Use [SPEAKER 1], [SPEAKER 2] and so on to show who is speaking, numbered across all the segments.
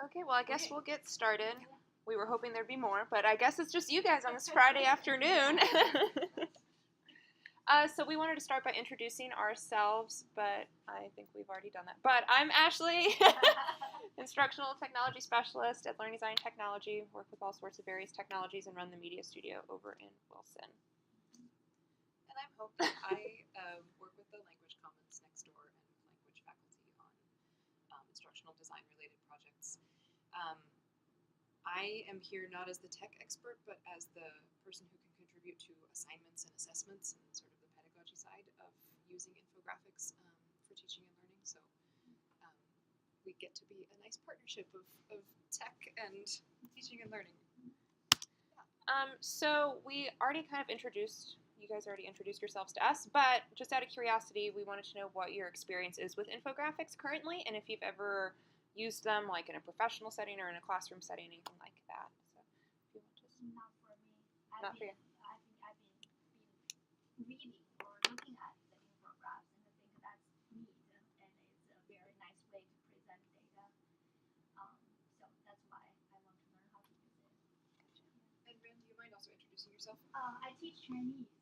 [SPEAKER 1] Okay, well, I guess we'll get started. We were hoping there'd be more, but I guess it's just you guys on this Friday afternoon. So we wanted to start by introducing ourselves, but I think we've already done that. But I'm Ashley, instructional technology specialist at Learning Design Technology, work with all sorts of various technologies and run the media studio over in Wilson.
[SPEAKER 2] And I'm Hope. I work with the Language Commons next door and language faculty on instructional design related projects. I am here not as the tech expert, but as the person who can contribute to assignments and assessments and sort of the pedagogy side of using infographics for teaching and learning. So we get to be a nice partnership of tech and teaching and learning.
[SPEAKER 1] So we already kind of you guys already introduced yourselves to us, but just out of curiosity, we wanted to know what your experience is with infographics currently, and if you've ever used them like in a professional setting or in a classroom setting, anything like that. So if you want to
[SPEAKER 3] Not for me.
[SPEAKER 1] Not for you.
[SPEAKER 3] I think I've been reading or looking at the infographics, and I think that's neat, and it's a very nice way to present data. So that's why I want to learn how to use it.
[SPEAKER 2] Gotcha. And Ren, do you mind also introducing yourself?
[SPEAKER 3] I teach Chinese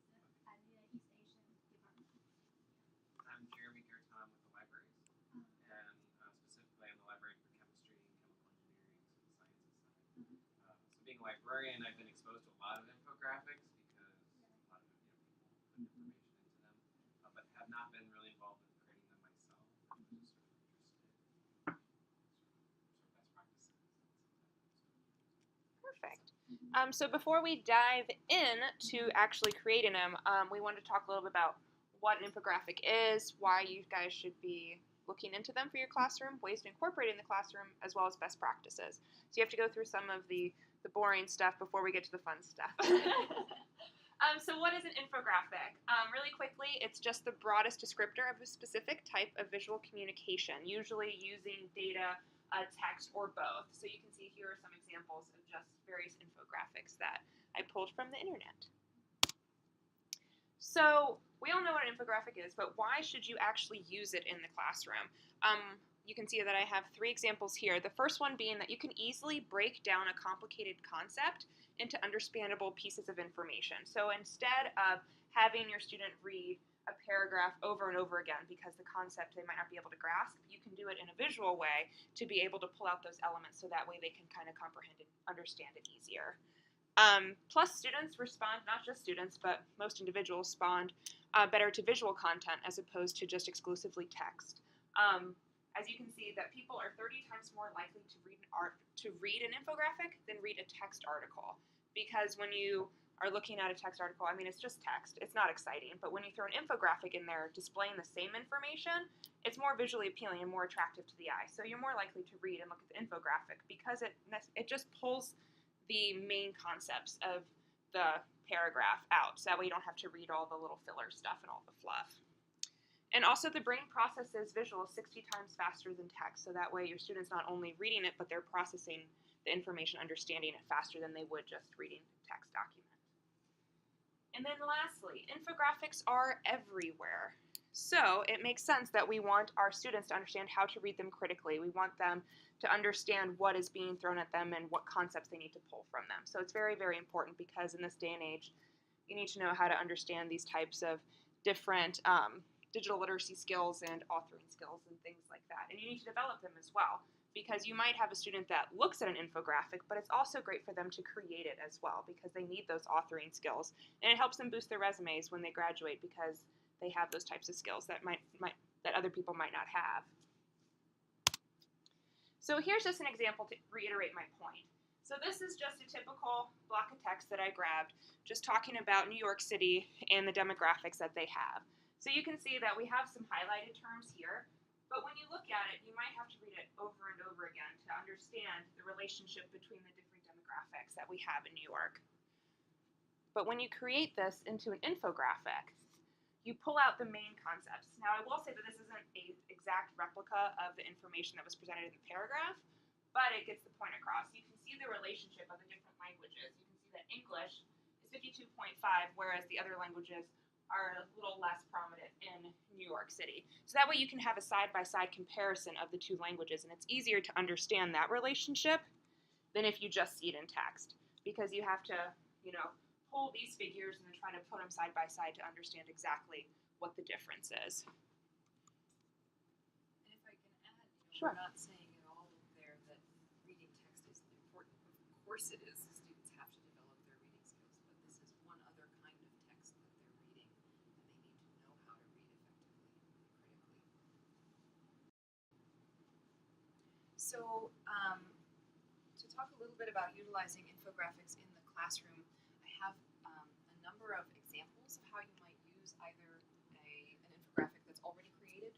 [SPEAKER 3] at the East Asian department.
[SPEAKER 4] I'm Jeremy Garton with the libraries, and specifically I'm the librarian for chemistry and chemical engineering, so the sciences side. So being a librarian, I've been exposed to a lot of infographics because a lot of people put information into them, but have not been really involved in creating them myself. I'm just sort of interested in best practices.
[SPEAKER 1] Perfect. So before we dive in to actually creating them, we wanted to talk a little bit about what an infographic is, why you guys should be looking into them for your classroom, ways to incorporate it in the classroom, as well as best practices. So you have to go through some of the boring stuff before we get to the fun stuff. So what is an infographic? Really quickly, it's just the broadest descriptor of a specific type of visual communication, usually using data, text, or both. So you can see here are some examples of just various infographics that I pulled from the internet. So we all know what an infographic is, but why should you actually use it in the classroom? You can see that I have 3 examples here. The first one being that you can easily break down a complicated concept into understandable pieces of information. So instead of having your student read a paragraph over and over again because the concept they might not be able to grasp, you can do it in a visual way to be able to pull out those elements so that way they can kind of comprehend and understand it easier. Plus, students respond, not just students, but most individuals respond better to visual content as opposed to just exclusively text. As you can see, that people are 30 times more likely to read an infographic than read a text article. Because when you are looking at a text article, I mean, it's just text. It's not exciting. But when you throw an infographic in there displaying the same information, it's more visually appealing and more attractive to the eye. So you're more likely to read and look at the infographic because it just pulls the main concepts of the paragraph out. So that way you don't have to read all the little filler stuff and all the fluff. And also the brain processes visuals 60 times faster than text. So that way your students not only reading it, but they're processing the information, understanding it faster than they would just reading the text document. And then lastly, infographics are everywhere. So it makes sense that we want our students to understand how to read them critically. We want them to understand what is being thrown at them and what concepts they need to pull from them. So it's very, very important because in this day and age, you need to know how to understand these types of different digital literacy skills and authoring skills and things like that. And you need to develop them as well because you might have a student that looks at an infographic, but it's also great for them to create it as well because they need those authoring skills. And it helps them boost their resumes when they graduate because they have those types of skills that that other people might not have. So here's just an example to reiterate my point. So this is just a typical block of text that I grabbed, just talking about New York City and the demographics that they have. So you can see that we have some highlighted terms here, but when you look at it, you might have to read it over and over again to understand the relationship between the different demographics that we have in New York. But when you create this into an infographic, you pull out the main concepts. Now I will say that this isn't an exact replica of the information that was presented in the paragraph, but it gets the point across. You can see the relationship of the different languages. You can see that English is 52.5, whereas the other languages are a little less prominent in New York City. So that way you can have a side-by-side comparison of the two languages, and it's easier to understand that relationship than if you just see it in text, because you have to, you know, pull these figures and then try to put them side by side to understand exactly what the difference is.
[SPEAKER 2] And if I can add,
[SPEAKER 1] Sure.
[SPEAKER 2] we're not saying at all there that reading text isn't important. Of course it is. Students have to develop their reading skills, but this is one other kind of text that they're reading, and they need to know how to read effectively and critically. So, to talk a little bit about utilizing infographics in the classroom, I have a number of examples of how you might use either an infographic that's already created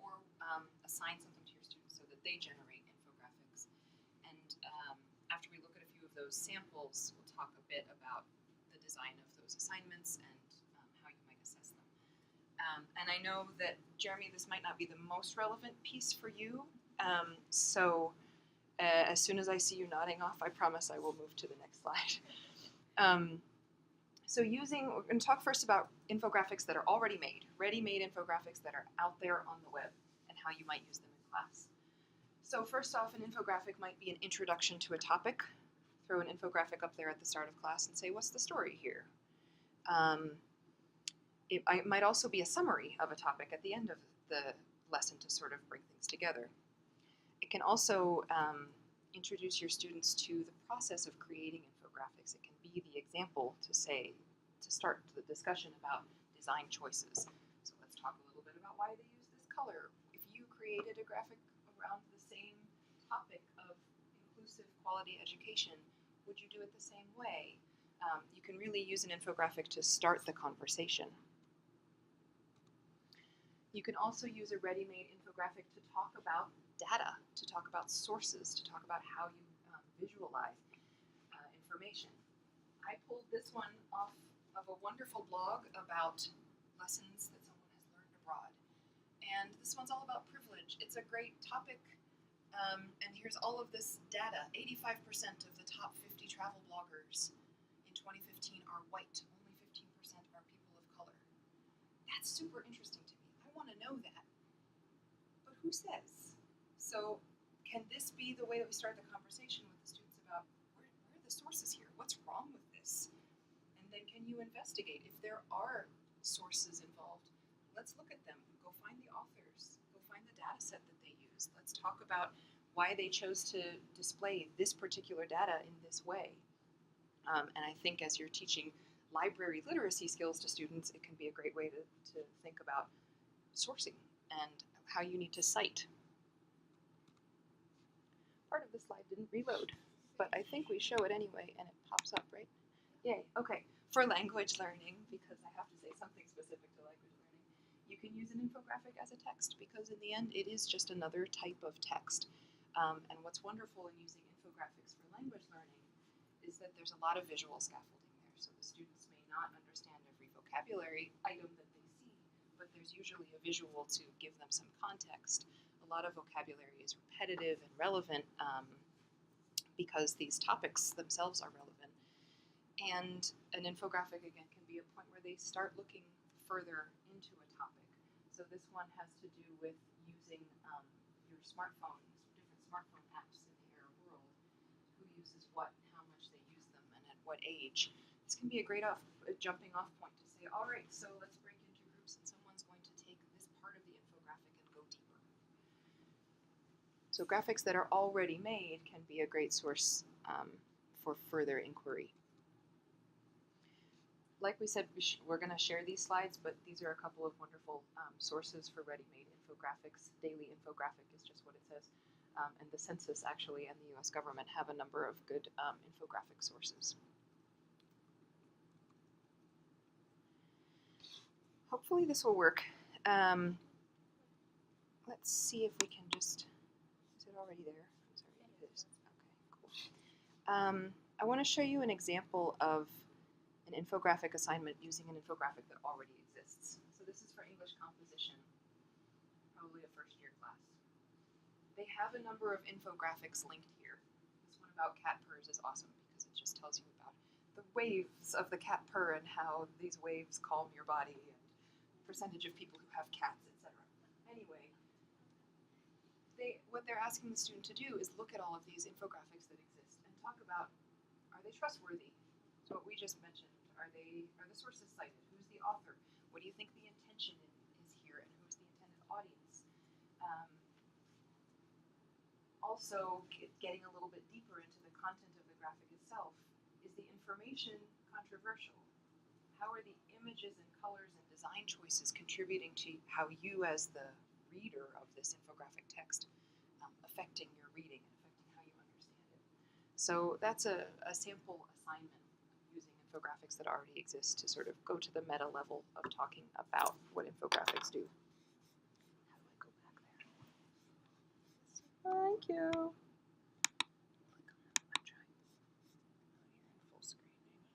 [SPEAKER 2] or assign something to your students so that they generate infographics. And after we look at a few of those samples, we'll talk a bit about the design of those assignments and how you might assess them. And I know that, Jeremy, this might not be the most relevant piece for you, as soon as I see you nodding off, I promise I will move to the next slide. We're going to talk first about infographics that are already made, ready-made infographics that are out there on the web, and how you might use them in class. So first off, an infographic might be an introduction to a topic. Throw an infographic up there at the start of class and say, what's the story here? It might also be a summary of a topic at the end of the lesson to sort of bring things together. It can also introduce your students to the process of creating infographics. It can be the example to start the discussion about design choices. So let's talk a little bit about why they use this color. If you created a graphic around the same topic of inclusive quality education, would you do it the same way? You can really use an infographic to start the conversation. You can also use a ready-made infographic to talk about data, to talk about sources, to talk about how you visualize information. I pulled this one off of a wonderful blog about lessons that someone has learned abroad. And this one's all about privilege. It's a great topic. And here's all of this data. 85% of the top 50 travel bloggers in 2015 are white. Only 15% are people of color. That's super interesting to me. I want to know that. But who says? So can this be the way that we start the conversation with the students about where are the sources here? What's wrong with this? And then can you investigate? If there are sources involved, let's look at them. Go find the authors. Go find the data set that they use. Let's talk about why they chose to display this particular data in this way. And I think as you're teaching library literacy skills to students, it can be a great way to think about sourcing and how you need to cite. Part of the slide didn't reload, but I think we show it anyway and it pops up, right? Yay, okay. For language learning, because I have to say something specific to language learning, you can use an infographic as a text because in the end it is just another type of text. And what's wonderful in using infographics for language learning is that there's a lot of visual scaffolding there. So the students may not understand every vocabulary item that they see, but there's usually a visual to give them some context. A lot of vocabulary is repetitive and relevant because these topics themselves are relevant. And an infographic, again, can be a point where they start looking further into a topic. So this one has to do with using your smartphones, different smartphone apps in the era world, who uses what, how much they use them, and at what age. This can be a great jumping off point to say, all right, so let's break into groups and someone's going to take this part of the infographic and go deeper. So graphics that are already made can be a great source for further inquiry. Like we said, we're going to share these slides, but these are a couple of wonderful sources for ready-made infographics. Daily Infographic is just what it says. And the census, actually, and the US government have a number of good infographic sources. Hopefully this will work. Let's see if we can just, is it already there? I'm sorry, it is. Okay, cool. I want to show you an example of an infographic assignment using an infographic that already exists. So this is for English composition, probably a first-year class. They have a number of infographics linked here. This one about cat purrs is awesome because it just tells you about waves of the cat purr and how these waves calm your body and percentage of people who have cats, etc. Anyway, what they're asking the student to do is look at all of these infographics that exist and talk about, are they trustworthy? So what we just mentioned, are the sources cited? Who's the author? What do you think the intention is here, and who's the intended audience? Also, getting a little bit deeper into the content of the graphic itself. Is the information controversial? How are the images and colors and design choices contributing to how you as the reader of this infographic text affecting your reading and affecting how you understand it? So that's a sample assignment using infographics that already exist to sort of go to the meta level of talking about what infographics do. How do I go back there? Thank you. Click on it. I'm trying. Oh, you're in full screen.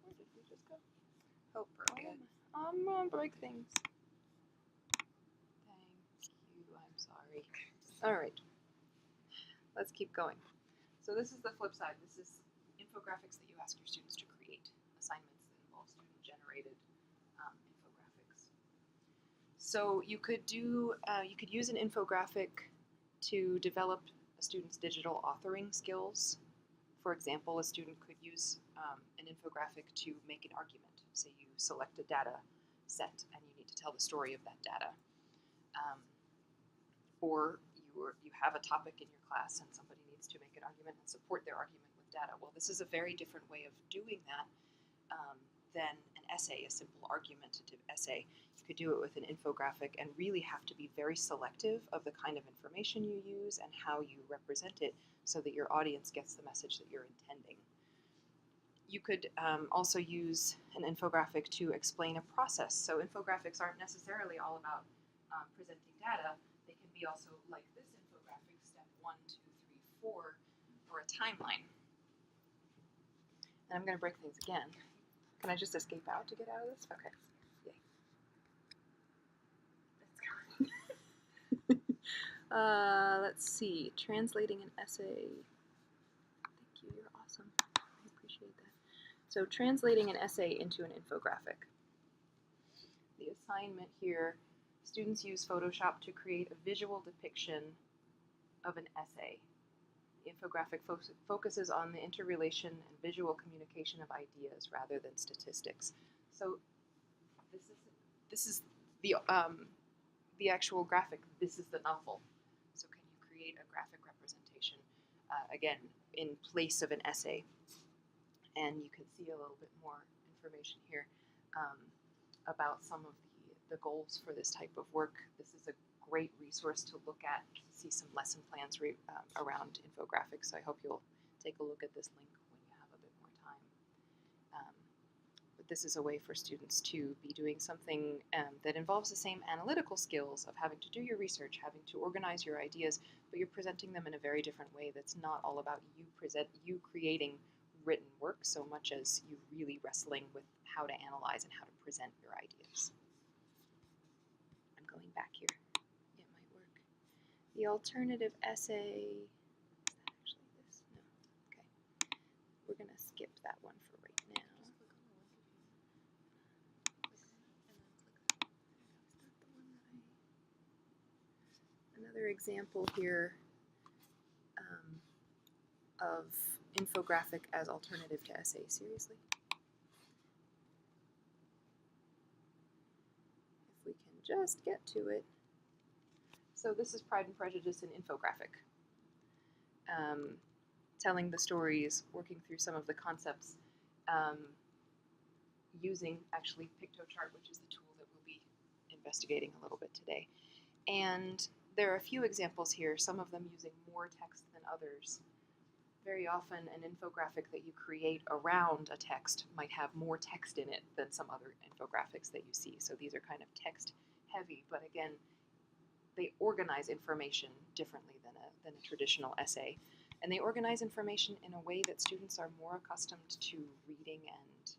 [SPEAKER 2] Where did we just go? Oh, broke it. I'm gonna break things. Thank you. I'm sorry. All right. Let's keep going. So this is the flip side. This is infographics that you ask your students to create, assignments that involve student-generated infographics. So you could use an infographic to develop a student's digital authoring skills. For example, a student could use an infographic to make an argument. Say you select a data set and you need to tell the story of that data. Or you have a topic in your class and somebody needs to make an argument and support their argument with data. Well, this is a very different way of doing that than an essay, a simple argumentative essay. You could do it with an infographic and really have to be very selective of the kind of information you use and how you represent it so that your audience gets the message that you're intending. You could also use an infographic to explain a process. So infographics aren't necessarily all about presenting data. They can be also like this infographic, step 1, 2, 3, 4, or a timeline. And I'm going to break things again. Can I just escape out to get out of this? Okay. Yay. It's gone. Let's see. Translating an essay. Thank you. You're awesome. I appreciate that. So translating an essay into an infographic. The assignment here, students use Photoshop to create a visual depiction of an essay. The infographic focuses on the interrelation and visual communication of ideas rather than statistics. So this is the actual graphic. This is the novel. So can you create a graphic representation, again, in place of an essay? And you can see a little bit more information here about some of the goals for this type of work. This is a great resource to look at, see some lesson plans around infographics. So I hope you'll take a look at this link when you have a bit more time. But this is a way for students to be doing something that involves the same analytical skills of having to do your research, having to organize your ideas, but you're presenting them in a very different way that's not all about you creating written work so much as you really wrestling with how to analyze and how to present your ideas. I'm going back here. It might work. The alternative essay, is that actually this? No. Okay. We're going to skip that one for right now. Another example here of infographic as alternative to essay. Seriously? If we can just get to it. So this is Pride and Prejudice in infographic. Telling the stories, working through some of the concepts, using actually PictoChart, which is the tool that we'll be investigating a little bit today. And there are a few examples here, some of them using more text than others. Very often an infographic that you create around a text might have more text in it than some other infographics that you see. So these are kind of text heavy, but again, they organize information differently than a traditional essay. And they organize information in a way that students are more accustomed to reading and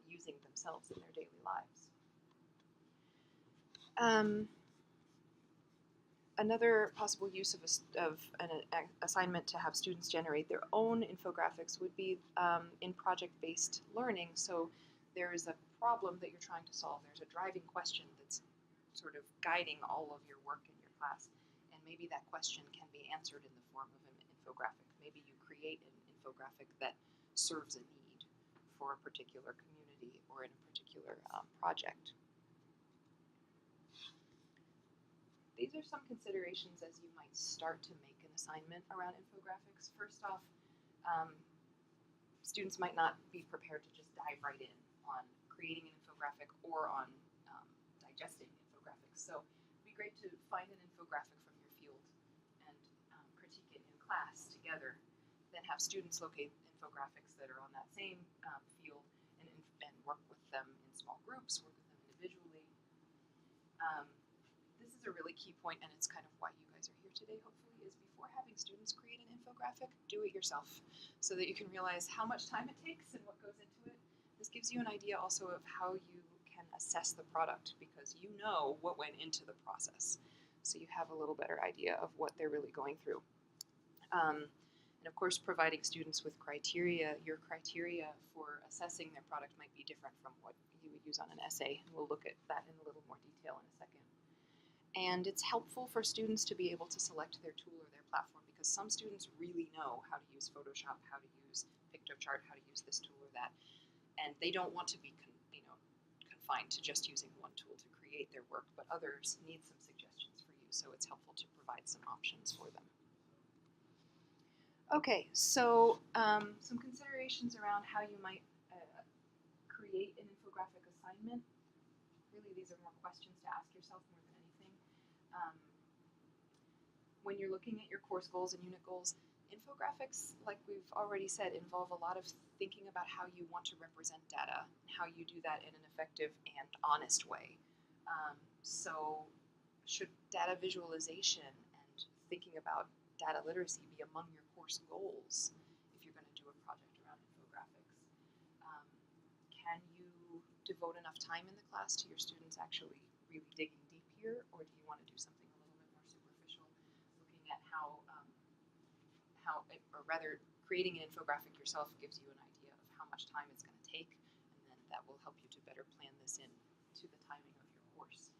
[SPEAKER 2] using themselves in their daily lives.
[SPEAKER 5] Another possible use of an assignment to have students generate their own infographics would be in project-based learning. So there is a problem that you're trying to solve. There's a driving question that's sort of guiding all of your work in your class. And maybe that question can be answered in the form of an infographic. Maybe you create an infographic that serves a need for a particular community or in a particular project. These are some considerations as you might start to make an assignment around infographics. First off, students might not be prepared to just dive right in on creating an infographic or on digesting infographics. So it'd be great to find an infographic from your field and critique it in class together. Then have students locate infographics that are on that same field and work with them in small groups, work with them individually. This is a really key point, and it's kind of why you guys are here today, hopefully, is before having students create an infographic, do it yourself so that you can realize how much time it takes and what goes into it. This gives you an idea also of how you can assess the product because you know what went into the process. So you have a little better idea of what they're really going through. And of course, providing students with criteria, your criteria for assessing their product might be different from what you would use on an essay. We'll look at that in a little more detail in a second. And it's helpful for students to be able to select their tool or their platform because some students really know how to use Photoshop, how to use Pictochart, how to use this tool or that. And they don't want to be confined to just using one tool to create their work, but others need some suggestions for you, so it's helpful to provide some options for them. Okay, so some considerations around how you might create an infographic assignment. Really, these are more questions to ask yourself more than anything. When you're looking at your course goals and unit goals, infographics, like we've already said, involve a lot of thinking about how you want to represent data, how you do that in an effective and honest way. So should data visualization and thinking about data literacy be among your course goals if you're going to do a project around infographics? Can you devote enough time in the class to your students actually really digging deep here, or do you want to do something a little bit more superficial, looking at or rather creating an infographic yourself gives you an idea of how much time it's going to take, and then that will help you to better plan this in to the timing of your course.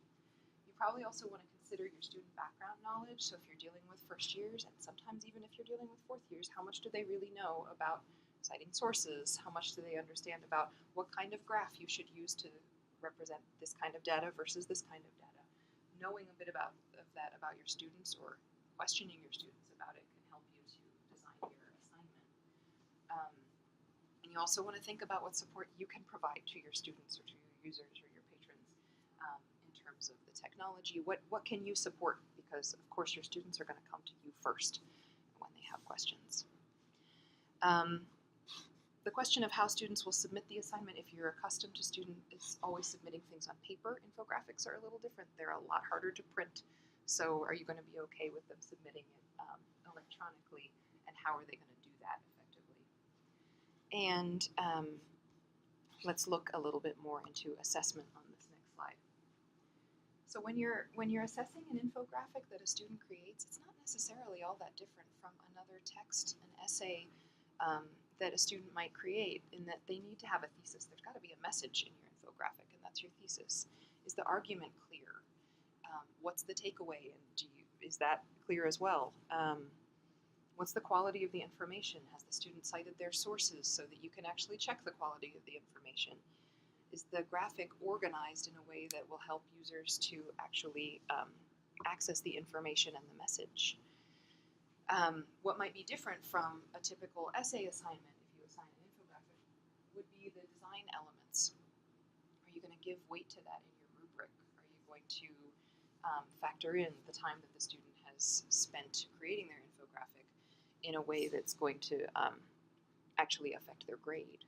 [SPEAKER 5] You probably also want to consider your student background knowledge, so if you're dealing with first years, and sometimes even if you're dealing with fourth years, how much do they really know about citing sources? How much do they understand about what kind of graph you should use to represent this kind of data versus this kind of data? Knowing a bit of that about your students or questioning your students about it can help you to design your assignment. And you also want to think about what support you can provide to your students or to your users or your patrons in terms of the technology. What can you support? Because of course your students are going to come to you first when they have questions. The question of how students will submit the assignment, if you're accustomed to students always submitting things on paper, infographics are a little different. They're a lot harder to print. So are you going to be okay with them submitting it electronically, and how are they going to do that effectively? And let's look a little bit more into assessment on this next slide. So when you're assessing an infographic that a student creates, it's not necessarily all that different from another text, an essay, that a student might create, in that they need to have a thesis. There's got to be a message in your infographic, and that's your thesis. Is the argument clear? What's the takeaway, and is that clear as well? What's the quality of the information? Has the student cited their sources so that you can actually check the quality of the information? Is the graphic organized in a way that will help users to actually access the information and the message? What might be different from a typical essay assignment if you assign an infographic would be the design elements. Are you going to give weight to that in your rubric? Are you going to factor in the time that the student has spent creating their infographic in a way that's going to actually affect their grade?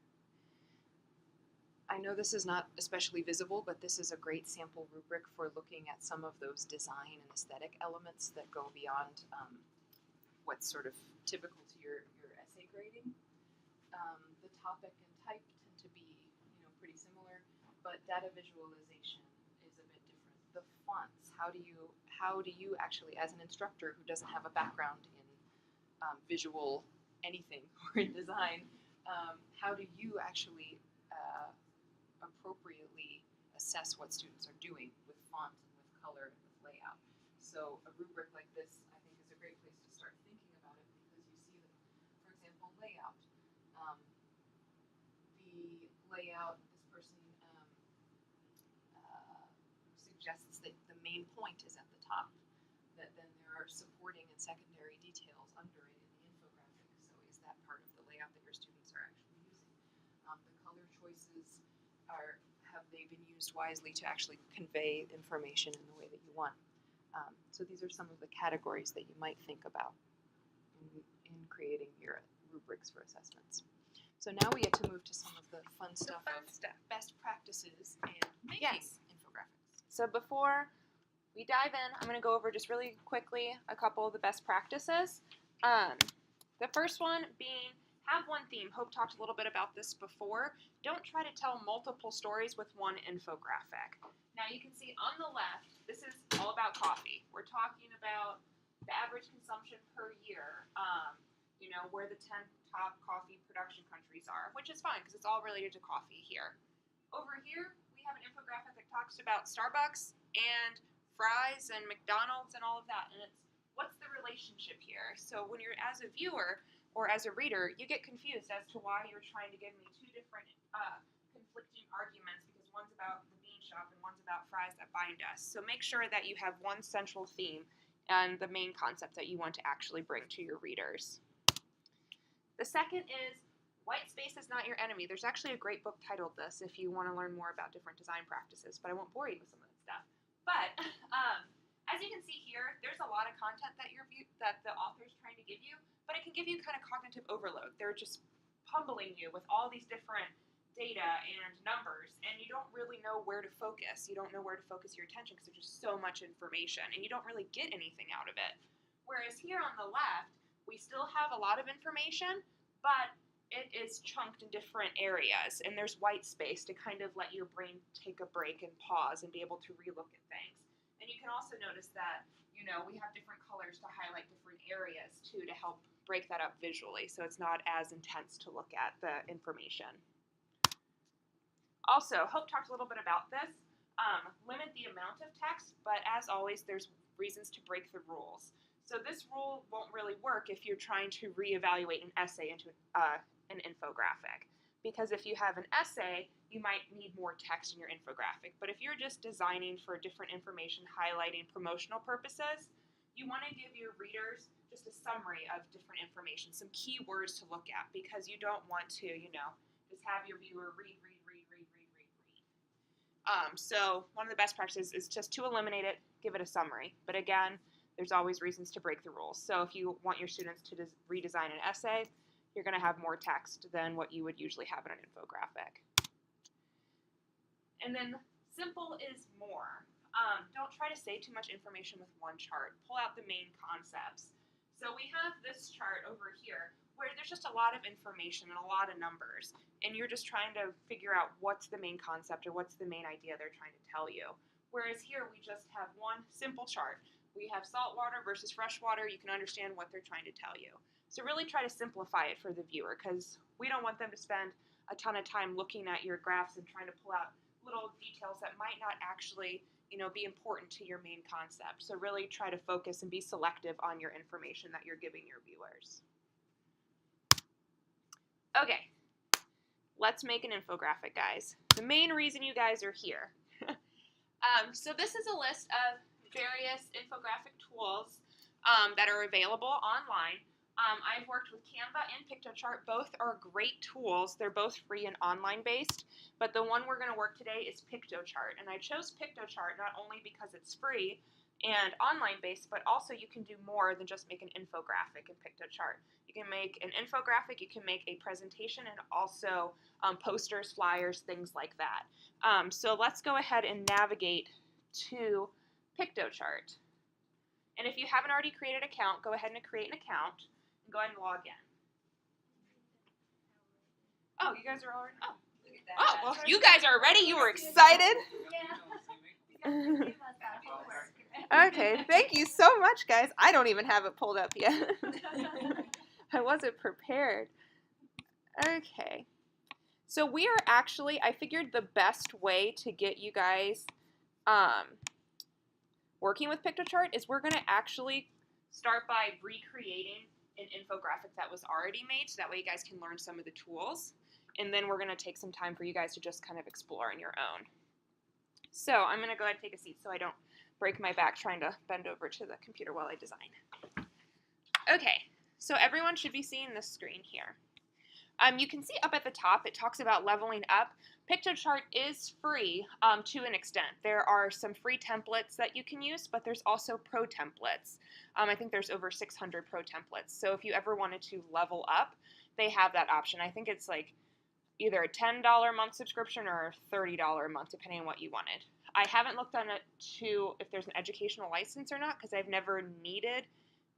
[SPEAKER 5] I know this is not especially visible, but this is a great sample rubric for looking at some of those design and aesthetic elements that go beyond what's sort of typical to your essay grading. The topic and type tend to be pretty similar, but data visualization is a bit different. the fonts, how do you actually, as an instructor who doesn't have a background in visual anything or in design, how do you actually appropriately assess what students are doing with font and with color and with layout? So a rubric like this, I think, is a great place to start thinking about it, because you see that, for example, layout. The layout, this person suggests that the main point is at the top, that then there are supporting and secondary details under it in the infographic. So is that part of the layout that your students are actually using? The color choices have they been used wisely to actually convey information in the way that you want? So these are some of the categories that you might think about in creating your rubrics for assessments. So now we get to move to some of the fun stuff of best practices and making infographics.
[SPEAKER 1] So before we dive in, I'm going to go over just really quickly a couple of the best practices. The first one being, have one theme. Hope talked a little bit about this before. Don't try to tell multiple stories with one infographic. Now you can see on the left, this is all about coffee. We're talking about the average consumption per year, where the 10 top coffee production countries are, which is fine because it's all related to coffee here. Over here, we have an infographic that talks about Starbucks and fries and McDonald's and all of that, and it's what's the relationship here? So when you're as a viewer or as a reader, you get confused as to why you're trying to give me two different conflicting arguments, because one's about the bean shop and one's about fries that bind us. So make sure that you have one central theme and the main concept that you want to actually bring to your readers. The second is, white space is not your enemy. There's actually a great book titled this if you want to learn more about different design practices, but I won't bore you with some of that stuff. But as you can see here, there's a lot of content that the author's trying to give you, but it can give you kind of cognitive overload. They're just pummeling you with all these different data and numbers, and you don't really know where to focus. You don't know where to focus your attention because there's just so much information, and you don't really get anything out of it. Whereas here on the left, we still have a lot of information, but it is chunked in different areas, and there's white space to kind of let your brain take a break and pause and be able to relook at things. And you can also notice that, we have different colors to highlight different areas too, to help break that up visually, so it's not as intense to look at the information. Also, Hope talked a little bit about this. Limit the amount of text, but as always, there's reasons to break the rules. So this rule won't really work if you're trying to reevaluate an essay into an infographic. Because if you have an essay, you might need more text in your infographic. But if you're just designing for different information, highlighting promotional purposes, you want to give your readers just a summary of different information, some key words to look at, because you don't want to, just have your viewer read. So one of the best practices is just to eliminate it, give it a summary. But again, there's always reasons to break the rules. So if you want your students to redesign an essay, you're going to have more text than what you would usually have in an infographic. And then simple is more. Don't try to say too much information with one chart. Pull out the main concepts. So we have this chart over here where there's just a lot of information and a lot of numbers, and you're just trying to figure out what's the main concept or what's the main idea they're trying to tell you. Whereas here we just have one simple chart. We have salt water versus fresh water. You can understand what they're trying to tell you. So really try to simplify it for the viewer, because we don't want them to spend a ton of time looking at your graphs and trying to pull out little details that might not actually, be important to your main concept. So really try to focus and be selective on your information that you're giving your viewers. Okay, let's make an infographic, guys. The main reason you guys are here. So this is a list of various infographic tools that are available online. I've worked with Canva and Piktochart. Both are great tools. They're both free and online based, but the one we're going to work today is Piktochart. And I chose Piktochart not only because it's free and online based, but also you can do more than just make an infographic in Piktochart. You can make an infographic, you can make a presentation, and also posters, flyers, things like that. So let's go ahead and navigate to Piktochart. And if you haven't already created an account, go ahead and create an account and go ahead and log in. Oh, you guys are already, oh, well, you guys are ready. You were excited.
[SPEAKER 3] guys gave us that homework.
[SPEAKER 1] Okay, thank you so much, guys. I don't even have it pulled up yet. I wasn't prepared. Okay. So we are actually, I figured the best way to get you guys working with Pictochart is we're going to actually start by recreating an infographic that was already made, so that way you guys can learn some of the tools. And then we're going to take some time for you guys to just kind of explore on your own. So I'm going to go ahead and take a seat so I don't break my back trying to bend over to the computer while I design. Okay, so everyone should be seeing this screen here. You can see up at the top it talks about leveling up. Pictochart is free to an extent. There are some free templates that you can use, but there's also pro templates. I think there's over 600 pro templates. So if you ever wanted to level up, they have that option. I think it's like either a $10 a month subscription or a $30 a month, depending on what you wanted. I haven't looked on it to if there's an educational license or not, because I've never needed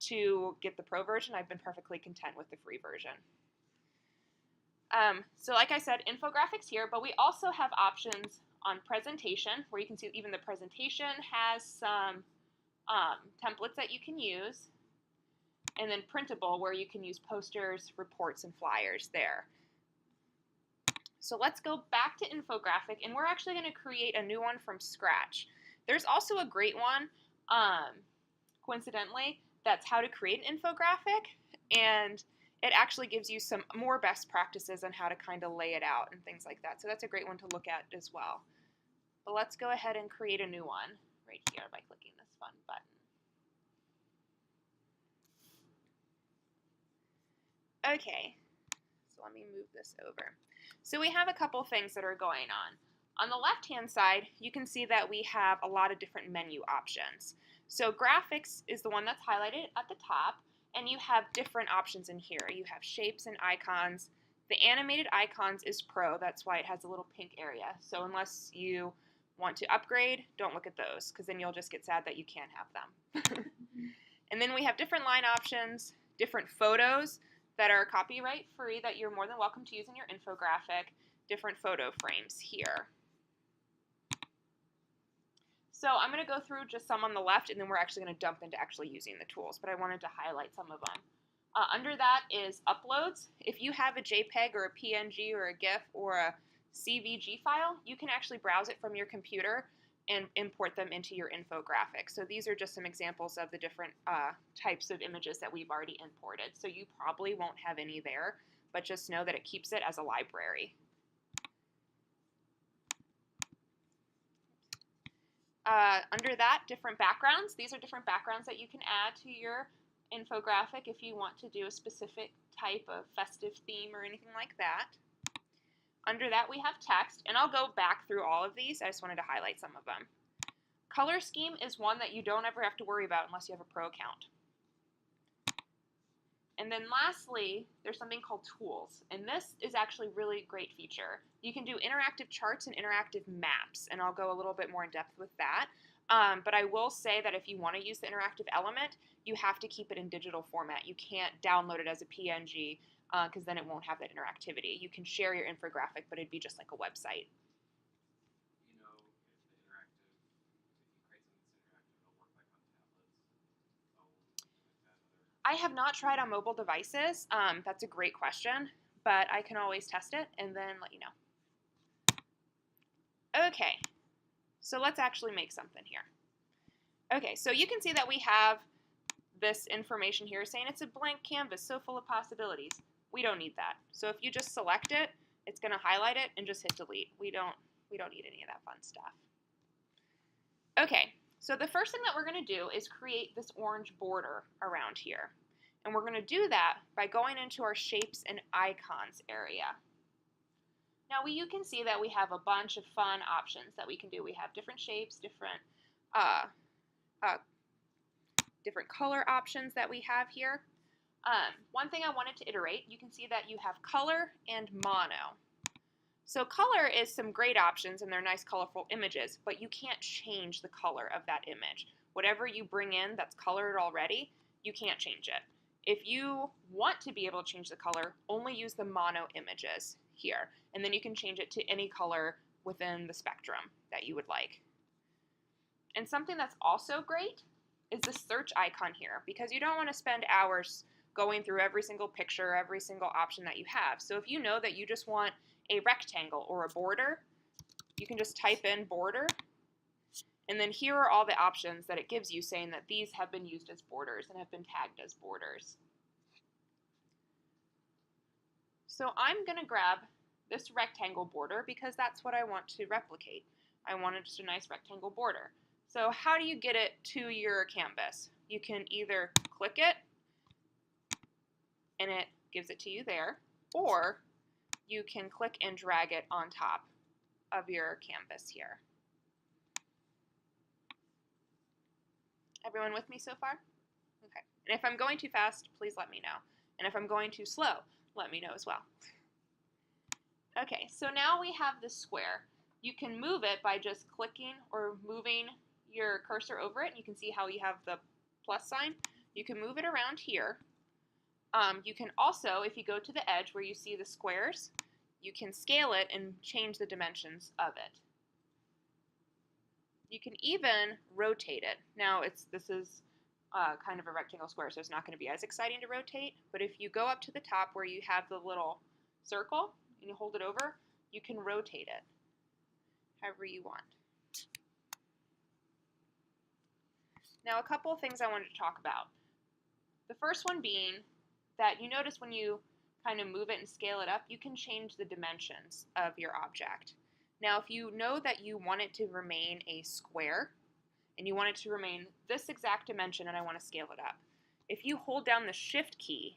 [SPEAKER 1] to get the pro version. I've been perfectly content with the free version. So like I said, infographics here, but we also have options on presentation, where you can see even the presentation has some templates that you can use, and then printable, where you can use posters, reports, and flyers there. So let's go back to infographic, and we're actually going to create a new one from scratch. There's also a great one, coincidentally, that's how to create an infographic, and it actually gives you some more best practices on how to kind of lay it out and things like that. So that's a great one to look at as well. But let's go ahead and create a new one right here by clicking this fun button. Okay, so let me move this over. So we have a couple things that are going on. On the left-hand side, you can see that we have a lot of different menu options. So graphics is the one that's highlighted at the top, and you have different options in here. You have shapes and icons. The animated icons is pro, that's why it has a little pink area. So unless you want to upgrade, don't look at those, because then you'll just get sad that you can't have them. And then we have different line options, different photos that are copyright free that you're more than welcome to use in your infographic, different photo frames here. So I'm going to go through just some on the left, and then we're actually going to dump into actually using the tools, but I wanted to highlight some of them. Under that is uploads. If you have a JPEG or a PNG or a GIF or a CVG file, you can actually browse it from your computer and import them into your infographic. So these are just some examples of the different types of images that we've already imported. So you probably won't have any there, but just know that it keeps it as a library. Under that, different backgrounds. These are different backgrounds that you can add to your infographic if you want to do a specific type of festive theme or anything like that. Under that, we have text, and I'll go back through all of these. I just wanted to highlight some of them. Color scheme is one that you don't ever have to worry about unless you have a pro account. And then lastly, there's something called tools, and this is actually a really great feature. You can do interactive charts and interactive maps, and I'll go a little bit more in depth with that. But I will say that if you want to use the interactive element, you have to keep it in digital format. You can't download it as a PNG because then it won't have that interactivity. You can share your infographic, but it'd be just like a website.
[SPEAKER 4] You know, if you create something that's interactive, it'll work like on tablets, phones, something like that.
[SPEAKER 1] I have not tried on mobile devices. That's a great question, but I can always test it and then let you know. Okay, so let's actually make something here. Okay, so you can see that we have this information here saying it's a blank canvas, so full of possibilities. We don't need that. So if you just select it, it's going to highlight it and just hit delete. We don't need any of that fun stuff. Okay, so the first thing that we're going to do is create this orange border around here. And we're going to do that by going into our shapes and icons area. Now you can see that we have a bunch of fun options that we can do. We have different shapes, different color options that we have here. One thing I wanted to iterate, you can see that you have color and mono. So color is some great options and they're nice colorful images, but you can't change the color of that image. Whatever you bring in that's colored already, you can't change it. If you want to be able to change the color, only use the mono images here, and then you can change it to any color within the spectrum that you would like. And something that's also great is the search icon here, because you don't want to spend hours going through every single picture, every single option that you have. So if you know that you just want a rectangle or a border, you can just type in border, and then here are all the options that it gives you saying that these have been used as borders and have been tagged as borders. So I'm going to grab this rectangle border because that's what I want to replicate. I wanted just a nice rectangle border. So how do you get it to your canvas? You can either click it and it gives it to you there, or you can click and drag it on top of your canvas here. Everyone with me so far? Okay. And if I'm going too fast, please let me know. And if I'm going too slow, let me know as well. Okay, so now we have the square. You can move it by just clicking or moving your cursor over it. You can see how you have the plus sign. You can move it around here. You can also, if you go to the edge where you see the squares, you can scale it and change the dimensions of it. You can even rotate it. Now, this is kind of a rectangle square, so it's not going to be as exciting to rotate. But if you go up to the top where you have the little circle and you hold it over, you can rotate it however you want. Now, a couple of things I wanted to talk about. The first one being that you notice when you kind of move it and scale it up, you can change the dimensions of your object. Now, if you know that you want it to remain a square, and you want it to remain this exact dimension and I want to scale it up, if you hold down the Shift key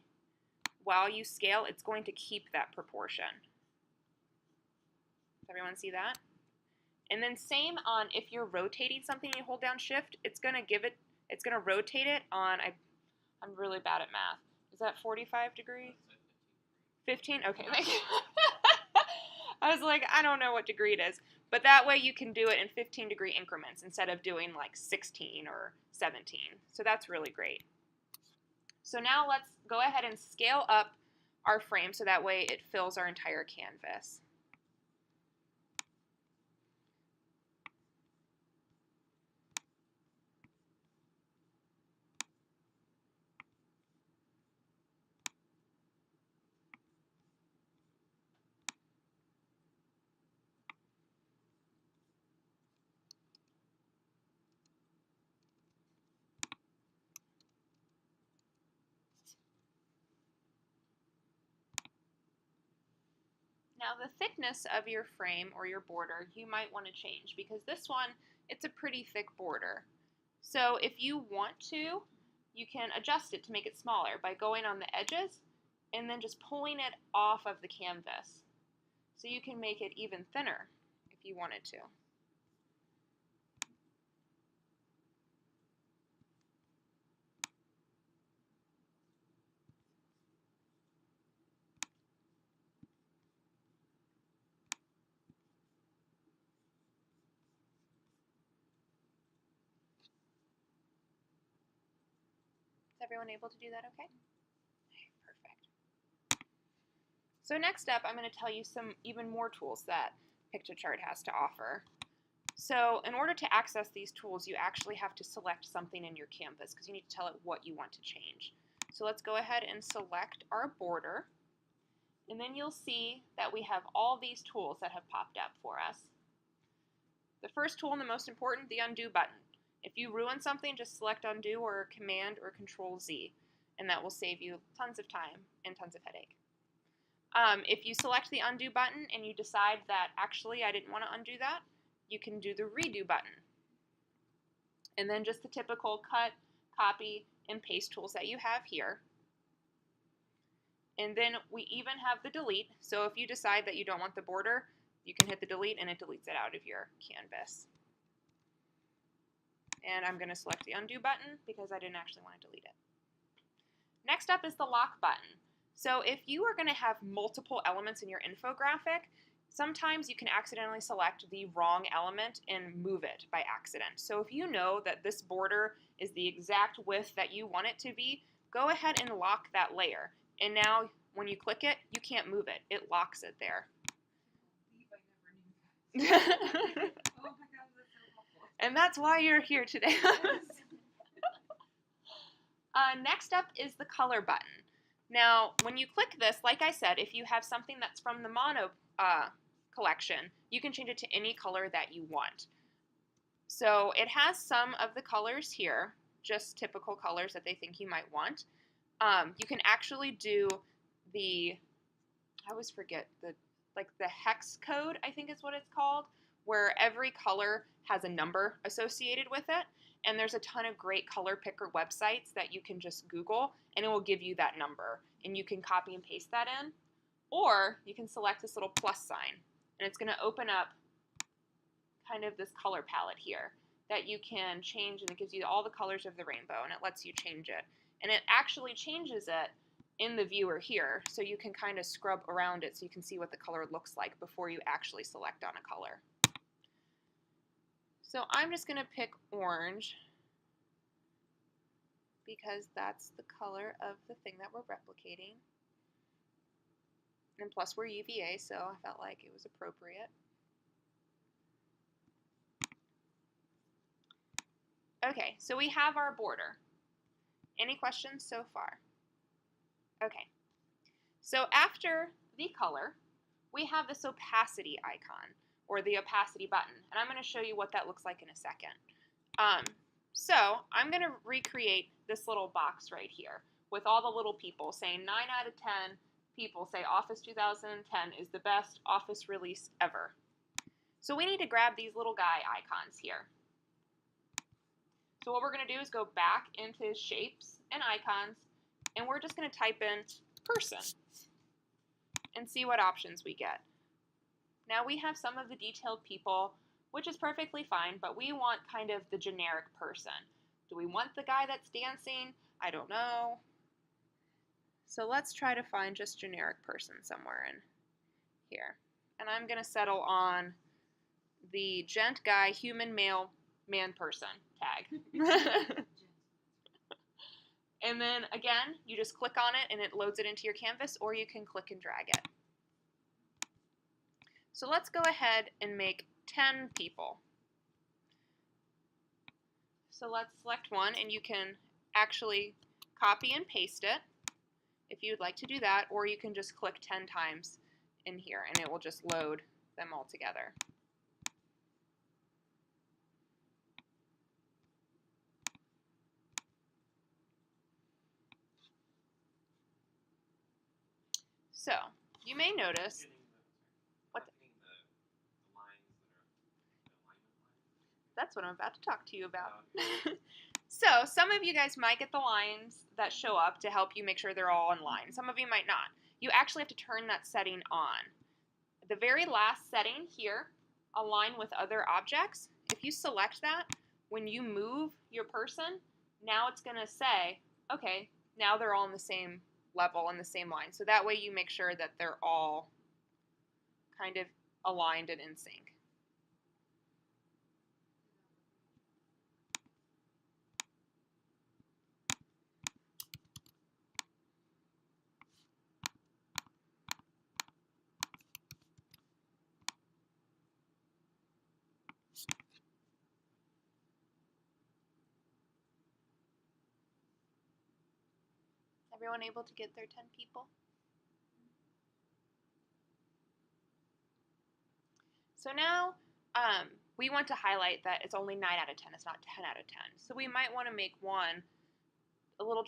[SPEAKER 1] while you scale, it's going to keep that proportion. Does everyone see that? And then same on if you're rotating something, you hold down Shift, it's going to rotate it on, I'm really bad at math. Is that 45 degrees? 15? Okay, thank you. I was like, I don't know what degree it is. But that way you can do it in 15-degree increments instead of doing like 16 or 17. So that's really great. So now let's go ahead and scale up our frame so that way it fills our entire canvas. Now the thickness of your frame or your border you might want to change because this one, it's a pretty thick border. So if you want to, you can adjust it to make it smaller by going on the edges and then just pulling it off of the canvas. So you can make it even thinner if you wanted to. Is everyone able to do that okay? Perfect. So next up, I'm going to tell you some even more tools that Piktochart has to offer. So in order to access these tools, you actually have to select something in your canvas because you need to tell it what you want to change. So let's go ahead and select our border. And then you'll see that we have all these tools that have popped up for us. The first tool and the most important, the undo button. If you ruin something, just select undo or Command or Control Z, and that will save you tons of time and tons of headache. If you select the undo button and you decide that actually I didn't want to undo that, you can do the redo button. And then just the typical cut, copy, and paste tools that you have here. And then we even have the delete. So if you decide that you don't want the border, you can hit the delete and it deletes it out of your canvas. And I'm going to select the undo button because I didn't actually want to delete it. Next up is the lock button. So if you are going to have multiple elements in your infographic, sometimes you can accidentally select the wrong element and move it by accident. So if you know that this border is the exact width that you want it to be, go ahead and lock that layer. And now when you click it, you can't move it. It locks it there.
[SPEAKER 2] I never knew that. Oh my God, that's so helpful.
[SPEAKER 1] And that's why you're here today. Next up is the color button. Now, when you click this, like I said, if you have something that's from the mono collection, you can change it to any color that you want. So it has some of the colors here, just typical colors that they think you might want. You can actually do the, I always forget, the hex code, I think is what it's called, where every color has a number associated with it. And there's a ton of great color picker websites that you can just Google, and it will give you that number. And you can copy and paste that in. Or you can select this little plus sign, and it's going to open up kind of this color palette here that you can change, and it gives you all the colors of the rainbow, and it lets you change it. And it actually changes it in the viewer here, so you can kind of scrub around it so you can see what the color looks like before you actually select on a color. So I'm just going to pick orange because that's the color of the thing that we're replicating. And plus we're UVA, so I felt like it was appropriate. Okay, so we have our border. Any questions so far? Okay, so after the color, we have this opacity icon, or the opacity button, and I'm going to show you what that looks like in a second. So I'm going to recreate this little box right here with all the little people saying 9 out of 10 people say Office 2010 is the best Office release ever. So we need to grab these little guy icons here. So what we're going to do is go back into shapes and icons, and we're just going to type in person and see what options we get. Now we have some of the detailed people, which is perfectly fine, but we want kind of the generic person. Do we want the guy that's dancing? I don't know. So let's try to find just generic person somewhere in here. And I'm going to settle on the gent guy, human male, man person tag. And then again, you just click on it and it loads it into your canvas, or you can click and drag it. So let's go ahead and make 10 people. So let's select one, and you can actually copy and paste it if you'd like to do that, or you can just click 10 times in here and it will just load them all together. So you may notice that's what I'm about to talk to you about. So some of you guys might get the lines that show up to help you make sure they're all in line. Some of you might not. You actually have to turn that setting on. The very last setting here, align with other objects, if you select that, when you move your person, now it's going to say, okay, now they're all in the same level and the same line. So that way you make sure that they're all kind of aligned and in sync. Everyone able to get their 10 people? So now we want to highlight that it's only 9 out of 10. It's not 10 out of 10. So we might want to make one a little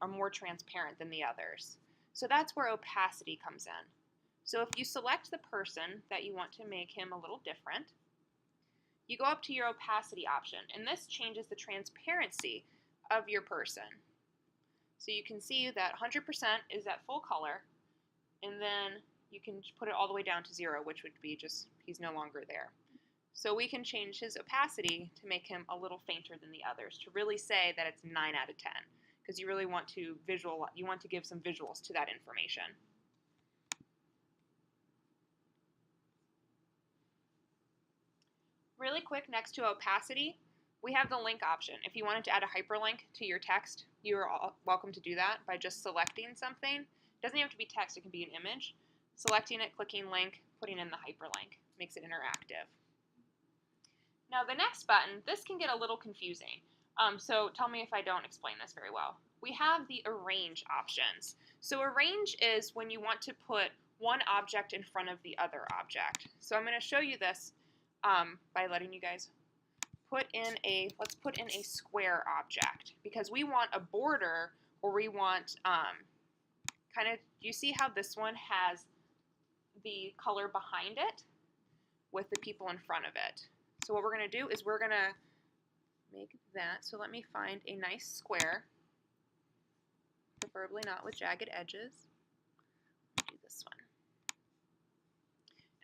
[SPEAKER 1] more transparent than the others. So that's where opacity comes in. So if you select the person that you want to make him a little different, you go up to your opacity option, and this changes the transparency of your person. So you can see that 100% is at full color, and then you can put it all the way down to 0, which would be just he's no longer there. So we can change his opacity to make him a little fainter than the others, to really say that it's 9 out of 10, because you really want to give some visuals to that information. Really quick, next to opacity, we have the link option. If you wanted to add a hyperlink to your text, you're welcome to do that by just selecting something. It doesn't have to be text, it can be an image. Selecting it, clicking link, putting in the hyperlink. Makes it interactive. Now the next button, this can get a little confusing. So tell me if I don't explain this very well. We have the arrange options. So arrange is when you want to put one object in front of the other object. So I'm going to show you this by letting you guys let's put in a square object, because we want a border, or we want you see how this one has the color behind it with the people in front of it. So what we're going to do is we're going to make that. So let me find a nice square, preferably not with jagged edges. Do this one.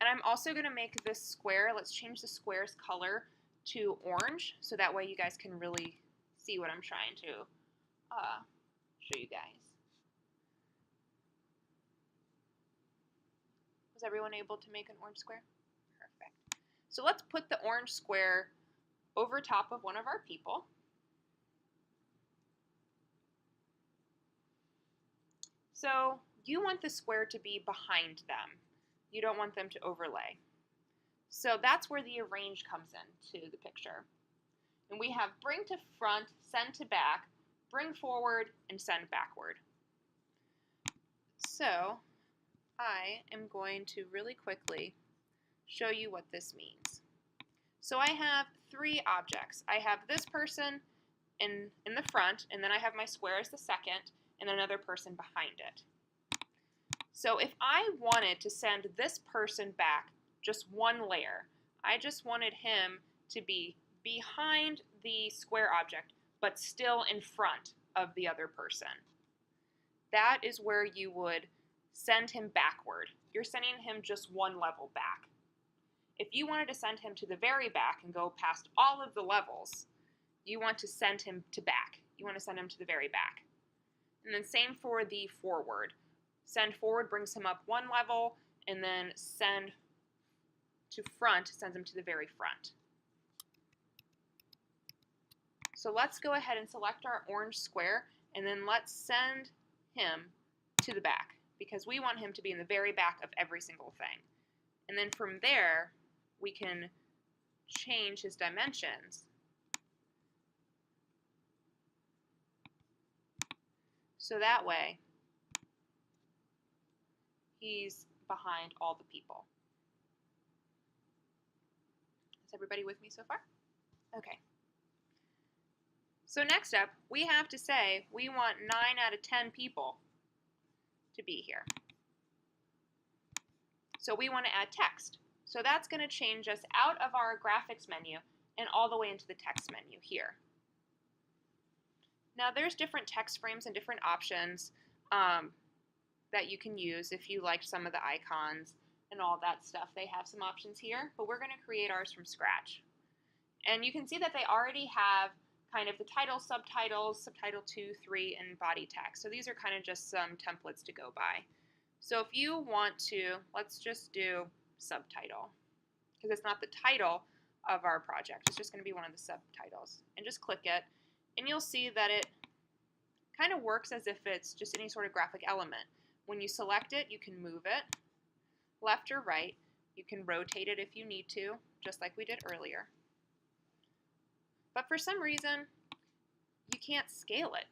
[SPEAKER 1] And I'm also going to make this square, let's change the square's color to orange, so that way you guys can really see what I'm trying to show you guys. Was everyone able to make an orange square? Perfect. So let's put the orange square over top of one of our people. So you want the square to be behind them. You don't want them to overlay. So that's where the arrange comes into the picture. And we have bring to front, send to back, bring forward, and send backward. So I am going to really quickly show you what this means. So I have three objects. I have this person in the front, and then I have my square as the second, and another person behind it. So if I wanted to send this person back just one layer, I just wanted him to be behind the square object, but still in front of the other person. That is where you would send him backward. You're sending him just one level back. If you wanted to send him to the very back and go past all of the levels, you want to send him to back. You want to send him to the very back. And then same for the forward. Send forward brings him up one level, and then send to front sends him to the very front. So let's go ahead and select our orange square, and then let's send him to the back, because we want him to be in the very back of every single thing. And then from there, we can change his dimensions so that way he's behind all the people. Is everybody with me so far? Okay. So next up, we have to say we want 9 out of 10 people to be here. So we want to add text. So that's going to change us out of our graphics menu and all the way into the text menu here. Now there's different text frames and different options that you can use if you like some of the icons and all that stuff. They have some options here, but we're going to create ours from scratch. And you can see that they already have kind of the title, subtitles, subtitle 2, 3, and body text. So these are kind of just some templates to go by. So if you want to, let's just do subtitle, because it's not the title of our project. It's just going to be one of the subtitles. And just click it, and you'll see that it kind of works as if it's just any sort of graphic element. When you select it, you can move it left or right. You can rotate it if you need to, just like we did earlier. But for some reason, you can't scale it.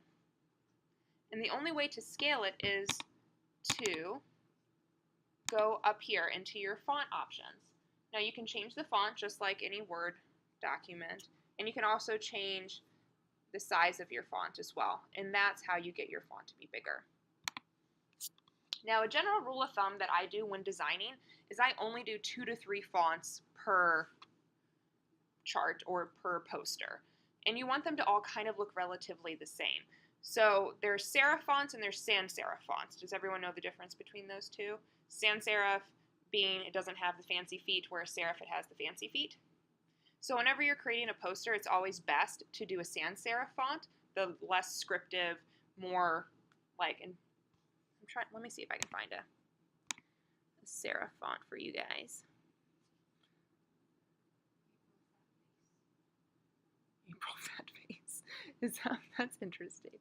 [SPEAKER 1] And the only way to scale it is to go up here into your font options. Now you can change the font just like any Word document, and you can also change the size of your font as well, and that's how you get your font to be bigger. Now a general rule of thumb that I do when designing is I only do 2 to 3 fonts per chart or per poster, and you want them to all kind of look relatively the same. So there's serif fonts and there's sans serif fonts. Does everyone know the difference between those two? Sans serif being it doesn't have the fancy feet, whereas serif it has the fancy feet. So whenever you're creating a poster, it's always best to do a sans serif font, the less scriptive, more like, and let me see if I can find a serif font for you guys. April fat face. That's interesting.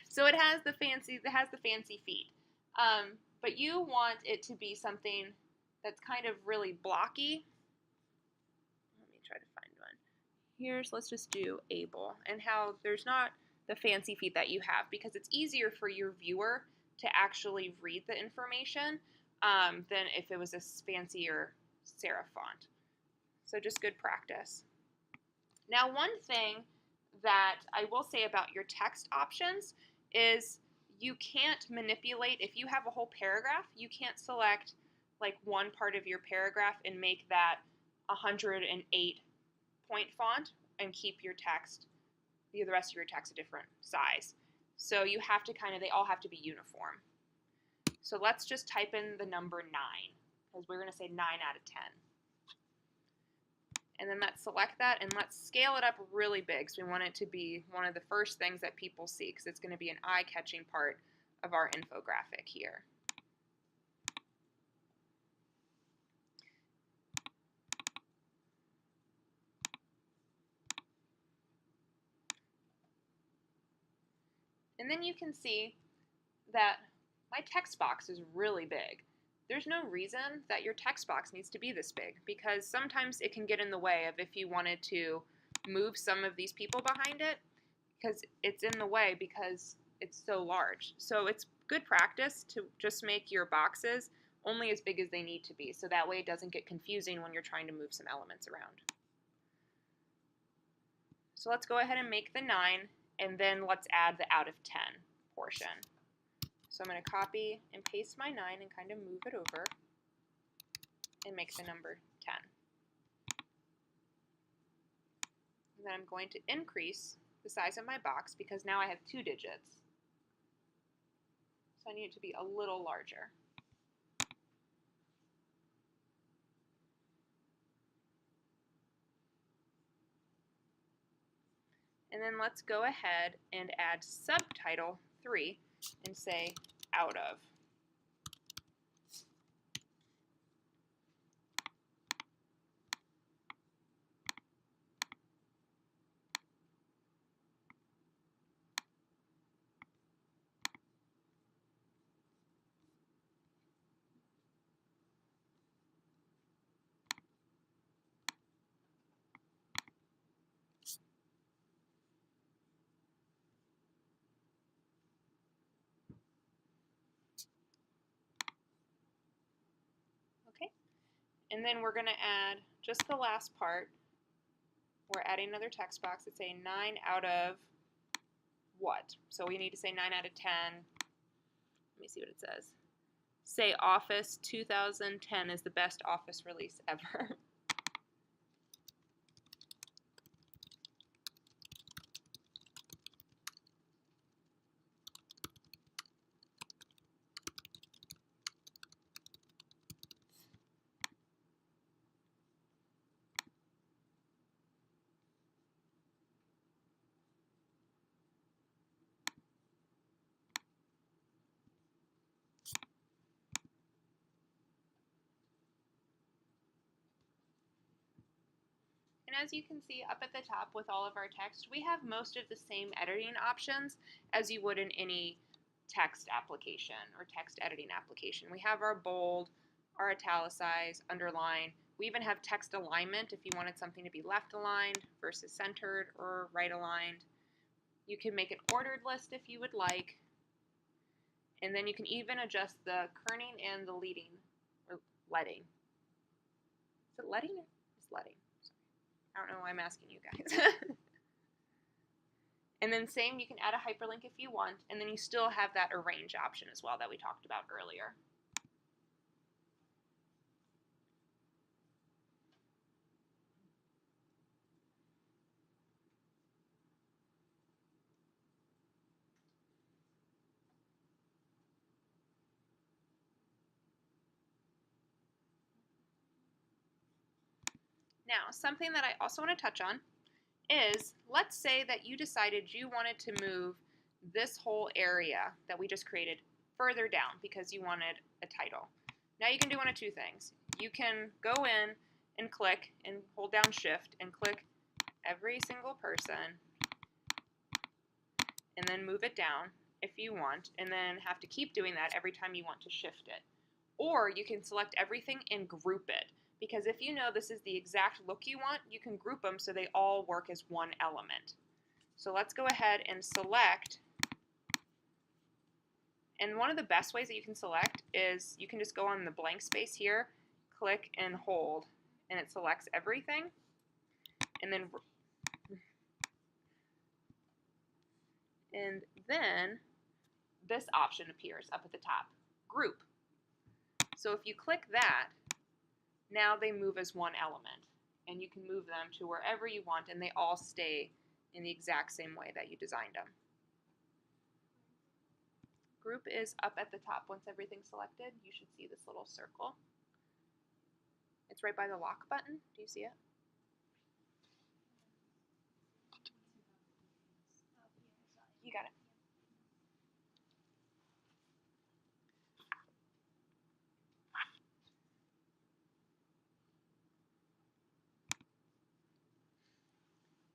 [SPEAKER 1] So it has the fancy feet. But you want it to be something that's kind of really blocky let's just do able, and how there's not the fancy feet that you have, because it's easier for your viewer to actually read the information than if it was a fancier serif font. So just good practice. Now, one thing that I will say about your text options is you can't manipulate, if you have a whole paragraph, you can't select like one part of your paragraph and make that 108 point font and keep your text, the rest of your text a different size. So you have to they all have to be uniform. So let's just type in the number 9, because we're going to say 9 out of 10. And then let's select that, and let's scale it up really big, so we want it to be one of the first things that people see, because it's going to be an eye-catching part of our infographic here. And then you can see that my text box is really big. There's no reason that your text box needs to be this big, because sometimes it can get in the way of if you wanted to move some of these people behind it, because it's in the way because it's so large. So it's good practice to just make your boxes only as big as they need to be, so that way it doesn't get confusing when you're trying to move some elements around. So let's go ahead and make the 9, and then let's add the out of 10 portion. So I'm going to copy and paste my 9 and kind of move it over and make the number 10. And then I'm going to increase the size of my box because now I have 2 digits. So I need it to be a little larger. And then let's go ahead and add subtitle 3 and say out of. Okay, and then we're going to add just the last part. We're adding another text box that's saying 9 out of what? So we need to say 9 out of 10. Let me see what it says. Say Office 2010 is the best Office release ever. And as you can see up at the top with all of our text, we have most of the same editing options as you would in any text application or text editing application. We have our bold, our italicize, underline. We even have text alignment if you wanted something to be left aligned versus centered or right aligned. You can make an ordered list if you would like. And then you can even adjust the kerning and the leading or leading. Is it leading or is leading? I don't know why I'm asking you guys. And then same, you can add a hyperlink if you want, and then you still have that arrange option as well that we talked about earlier. Now, something that I also want to touch on is, let's say that you decided you wanted to move this whole area that we just created further down because you wanted a title. Now you can do one of 2 things. You can go in and click and hold down Shift and click every single person and then move it down if you want, and then have to keep doing that every time you want to shift it. Or you can select everything and group it. Because if you know this is the exact look you want, you can group them so they all work as one element. So let's go ahead and select. And one of the best ways that you can select is you can just go on the blank space here, click and hold, and it selects everything. And then this option appears up at the top, group. So if you click that, now they move as one element, and you can move them to wherever you want, and they all stay in the exact same way that you designed them. Group is up at the top. Once everything's selected, you should see this little circle. It's right by the lock button. Do you see it? You got it.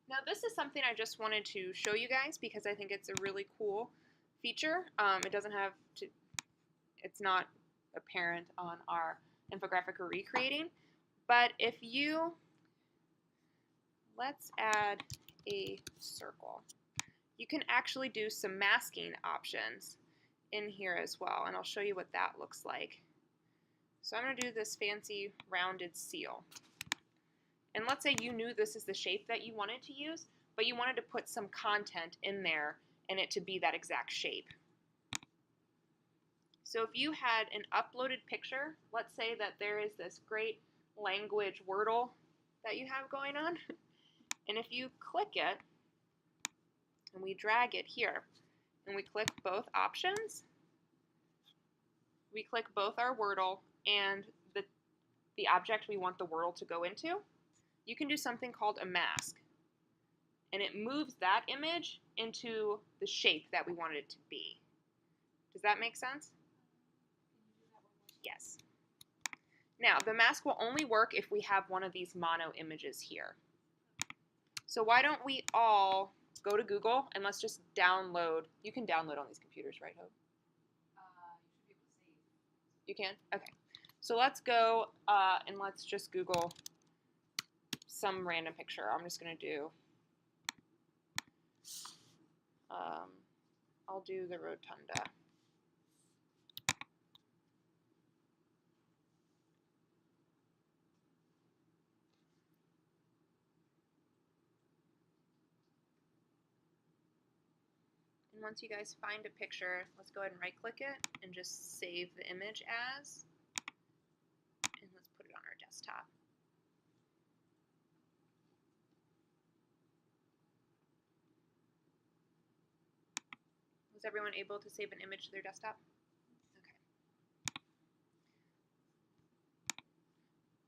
[SPEAKER 1] Now this is something I just wanted to show you guys because I think it's a really cool feature. It doesn't have to, it's not apparent on our infographic we're recreating, but if you, let's add a circle. You can actually do some masking options in here as well, and I'll show you what that looks like. So I'm going to do this fancy rounded seal. And let's say you knew this is the shape that you wanted to use, but you wanted to put some content in there and it to be that exact shape. So if you had an uploaded picture, let's say that there is this great language Wordle that you have going on, and if you click it, and we drag it here, and we click both options, we click both our Wordle and the object we want the Wordle to go into, you can do something called a mask. And it moves that image into the shape that we wanted it to be. Does that make sense? Yes. Now, the mask will only work if we have one of these mono images here. So why don't we all go to Google and let's just download. You can download on these computers, right, Hope? You can? Okay. So let's go and let's just Google some random picture. I'm just going to do, I'll do the rotunda. And once you guys find a picture, let's go ahead and right-click it and just save the image as, and let's put it on our desktop. Was everyone able to save an image to their desktop? Okay.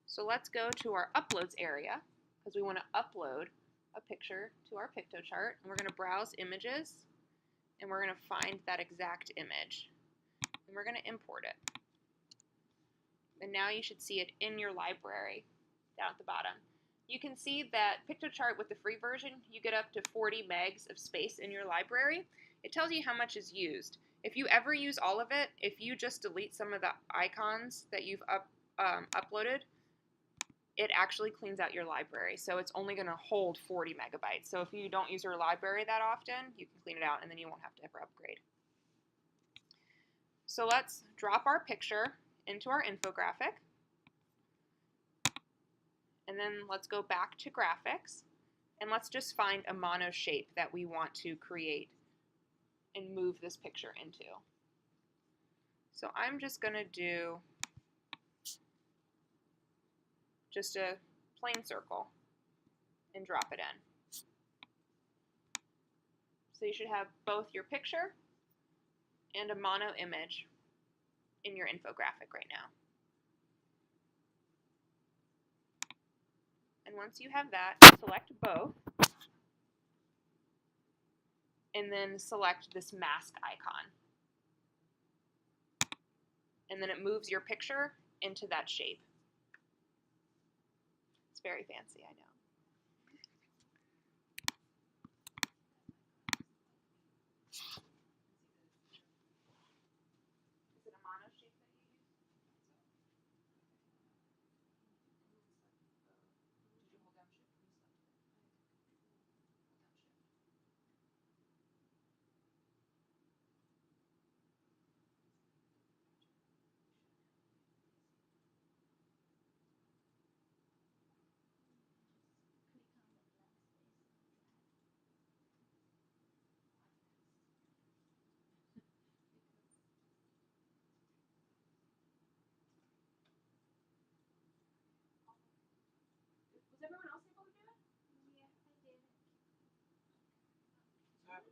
[SPEAKER 1] So let's go to our uploads area because we want to upload a picture to our PictoChart, and we're going to browse images, and we're going to find that exact image, and we're going to import it. And now you should see it in your library down at the bottom. You can see that PictoChart with the free version, you get up to 40 megs of space in your library. It tells you how much is used. If you ever use all of it, if you just delete some of the icons that you've uploaded, it actually cleans out your library. So it's only going to hold 40 megabytes. So if you don't use your library that often, you can clean it out and then you won't have to ever upgrade. So let's drop our picture into our infographic. And then let's go back to graphics. And let's just find a mono shape that we want to create and move this picture into. So I'm just going to do just a plain circle and drop it in. So you should have both your picture and a mono image in your infographic right now. And once you have that, select both and then select this mask icon. And then it moves your picture into that shape. It's very fancy, I know. Is it a mono shape that you use?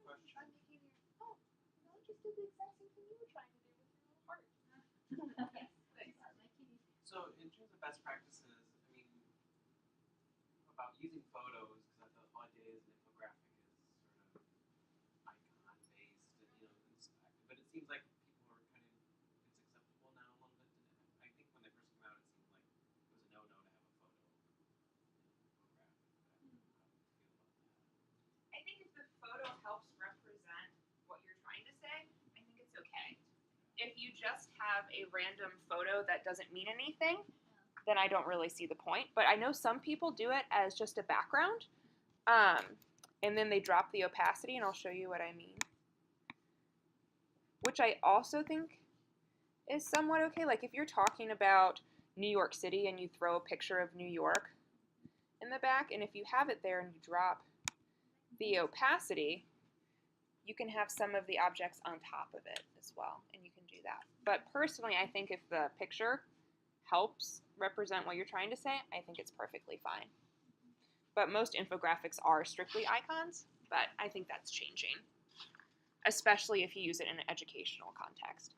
[SPEAKER 6] question.
[SPEAKER 3] Try making your, oh, no, just do the exact same thing you were trying to do with your little heart. Yes,
[SPEAKER 6] Thanks.
[SPEAKER 3] making you.
[SPEAKER 4] So in terms of best practices, I mean, about using photos, because I thought all I did as an infographic is sort of icon based, and but it seems like people are kind of it's acceptable now a little bit. I think when they first came out, it seemed like it was a no-no to have a photo in an infographic. But I don't know how you feel about that.
[SPEAKER 1] I think if the photo helps represent what you're trying to say, I think it's okay. If you just have a random photo that doesn't mean anything, then I don't really see the point. But I know some people do it as just a background, and then they drop the opacity, and I'll show you what I mean. Which I also think is somewhat okay. Like if you're talking about New York City and you throw a picture of New York in the back, and if you have it there and you drop the opacity, you can have some of the objects on top of it as well, and you can do that. But personally, I think if the picture helps represent what you're trying to say, I think it's perfectly fine. But most infographics are strictly icons, but I think that's changing, especially if you use it in an educational context.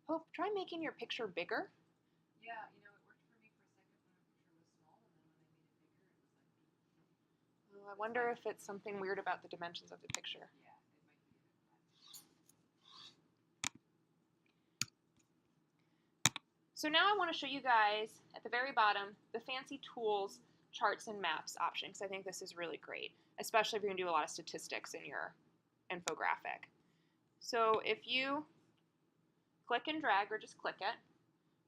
[SPEAKER 1] Hope, try making your picture bigger.
[SPEAKER 2] Yeah, it worked for me for a second when a picture was small, and then when I made it bigger, it was like,
[SPEAKER 1] I wonder if it's something weird about the dimensions of the picture.
[SPEAKER 2] yeah, it might be.
[SPEAKER 1] So now I want to show you guys at the very bottom the fancy tools, charts, and maps option, because I think this is really great, especially if you're going to do a lot of statistics in your infographic. So if you click and drag or just click it,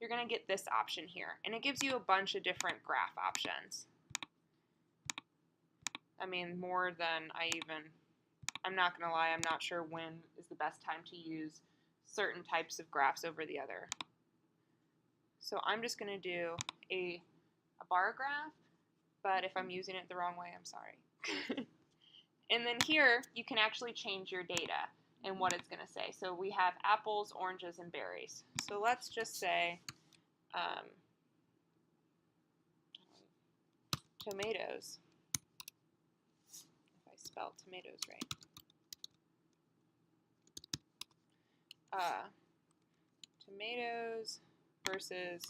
[SPEAKER 1] you're going to get this option here, and it gives you a bunch of different graph options. I mean, more than I'm not going to lie, I'm not sure when is the best time to use certain types of graphs over the other. So I'm just going to do a bar graph, but if I'm using it the wrong way, I'm sorry. And then here, you can actually change your data and what it's going to say. So we have apples, oranges, and berries. So let's just say tomatoes, if I spelled tomatoes right. Tomatoes versus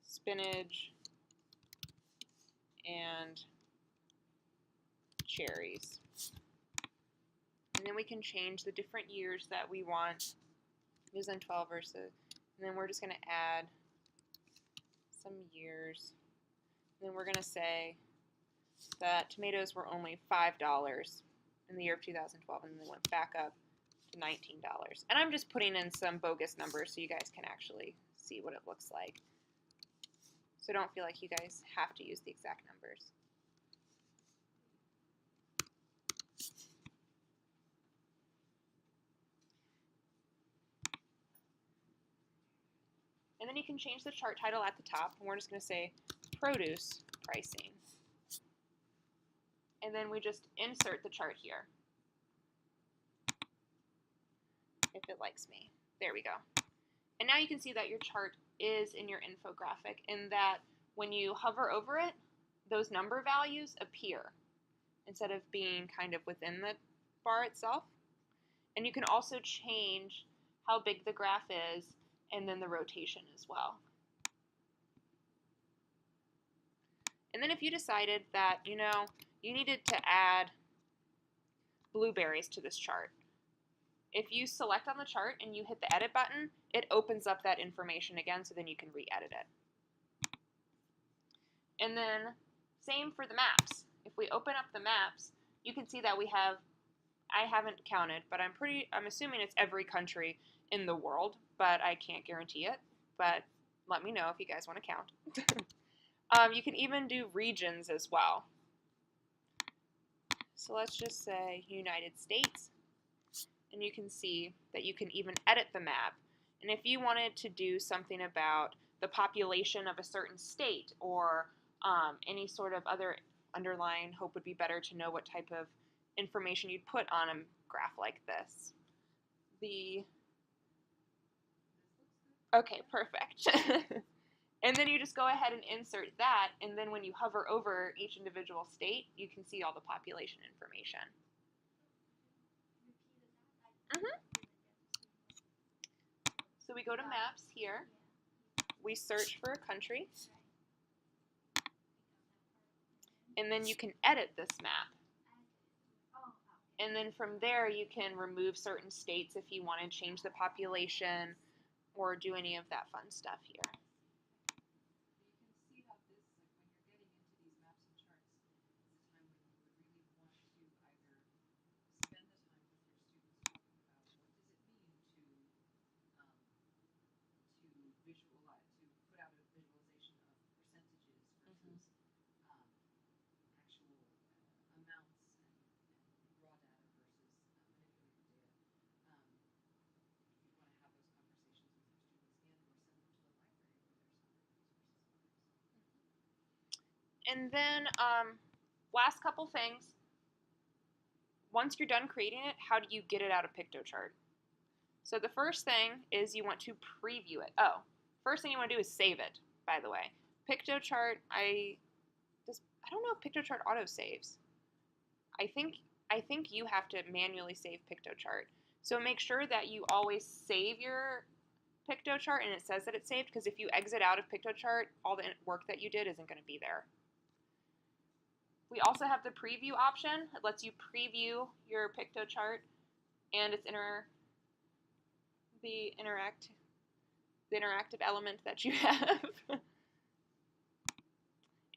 [SPEAKER 1] spinach and cherries. And then we can change the different years that we want. 2012 versus, and then we're just going to add some years. And then we're going to say that tomatoes were only $5 in the year of 2012, and then they went back up to $19. And I'm just putting in some bogus numbers so you guys can actually see what it looks like. So don't feel like you guys have to use the exact numbers. And then you can change the chart title at the top, and we're just going to say produce pricing. And then we just insert the chart here, if it likes me. There we go. And now you can see that your chart is in your infographic, and that when you hover over it, those number values appear instead of being kind of within the bar itself. And you can also change how big the graph is and then the rotation as well. And then if you decided that, you needed to add blueberries to this chart, if you select on the chart and you hit the edit button, it opens up that information again, so then you can re-edit it. And then same for the maps. If we open up the maps, you can see that we have, I haven't counted, but I'm assuming it's every country in the world, but I can't guarantee it. But let me know if you guys want to count. You can even do regions as well. So let's just say United States, and you can see that you can even edit the map. And if you wanted to do something about the population of a certain state or any sort of other underlying, Hope would be better to know what type of information you'd put on a graph like this. Okay, perfect. And then you just go ahead and insert that, and then when you hover over each individual state, you can see all the population information. So we go to maps here. We search for a country. And then you can edit this map. And then from there, you can remove certain states if you want to change the population or do any of that fun stuff here.
[SPEAKER 2] You can see how this, like when you're getting into these maps and charts, it's a time when you would really want to either spend the time with your students talking about what does it mean to visualize, to put out a visualization of percentages versus actual amounts and raw data versus manipulated data. You want to have those conversations with your students and or send them to the library where there's other resources.
[SPEAKER 1] And then last couple things. Once you're done creating it, how do you get it out of PictoChart? So the first thing is you want to preview it. Oh, first thing you want to do is save it, by the way. PictoChart, I don't know if PictoChart auto saves. I think you have to manually save PictoChart. So make sure that you always save your PictoChart and it says that it's saved, because if you exit out of PictoChart, all the work that you did isn't going to be there. We also have the preview option. It lets you preview your PictoChart and its the interactive element that you have.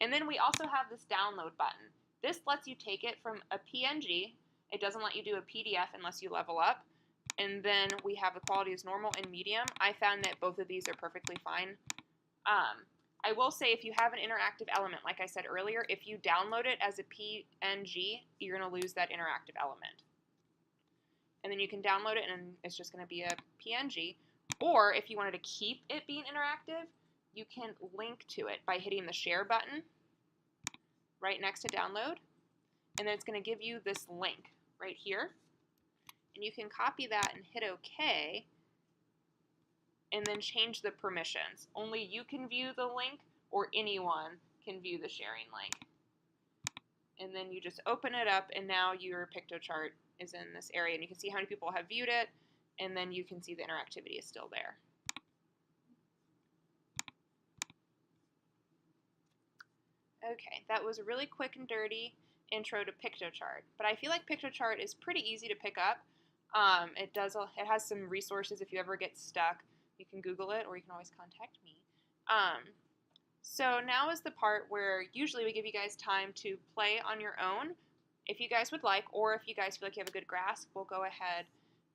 [SPEAKER 1] And then we also have this download button. This lets you take it from a PNG. It doesn't let you do a PDF unless you level up. And then we have the quality is normal and medium. I found that both of these are perfectly fine. I will say if you have an interactive element, like I said earlier, if you download it as a PNG, you're going to lose that interactive element. And then you can download it and it's just going to be a PNG. Or if you wanted to keep it being interactive, you can link to it by hitting the share button right next to download. And then it's going to give you this link right here. And you can copy that and hit OK. And then change the permissions. Only you can view the link or anyone can view the sharing link. And then you just open it up and now your PictoChart is in this area. And you can see how many people have viewed it. And then you can see the interactivity is still there. Okay, that was a really quick and dirty intro to PictoChart. But I feel like PictoChart is pretty easy to pick up. It has some resources if you ever get stuck. You can Google it or you can always contact me. So now is the part where usually we give you guys time to play on your own if you guys would like, or if you guys feel like you have a good grasp, we'll go ahead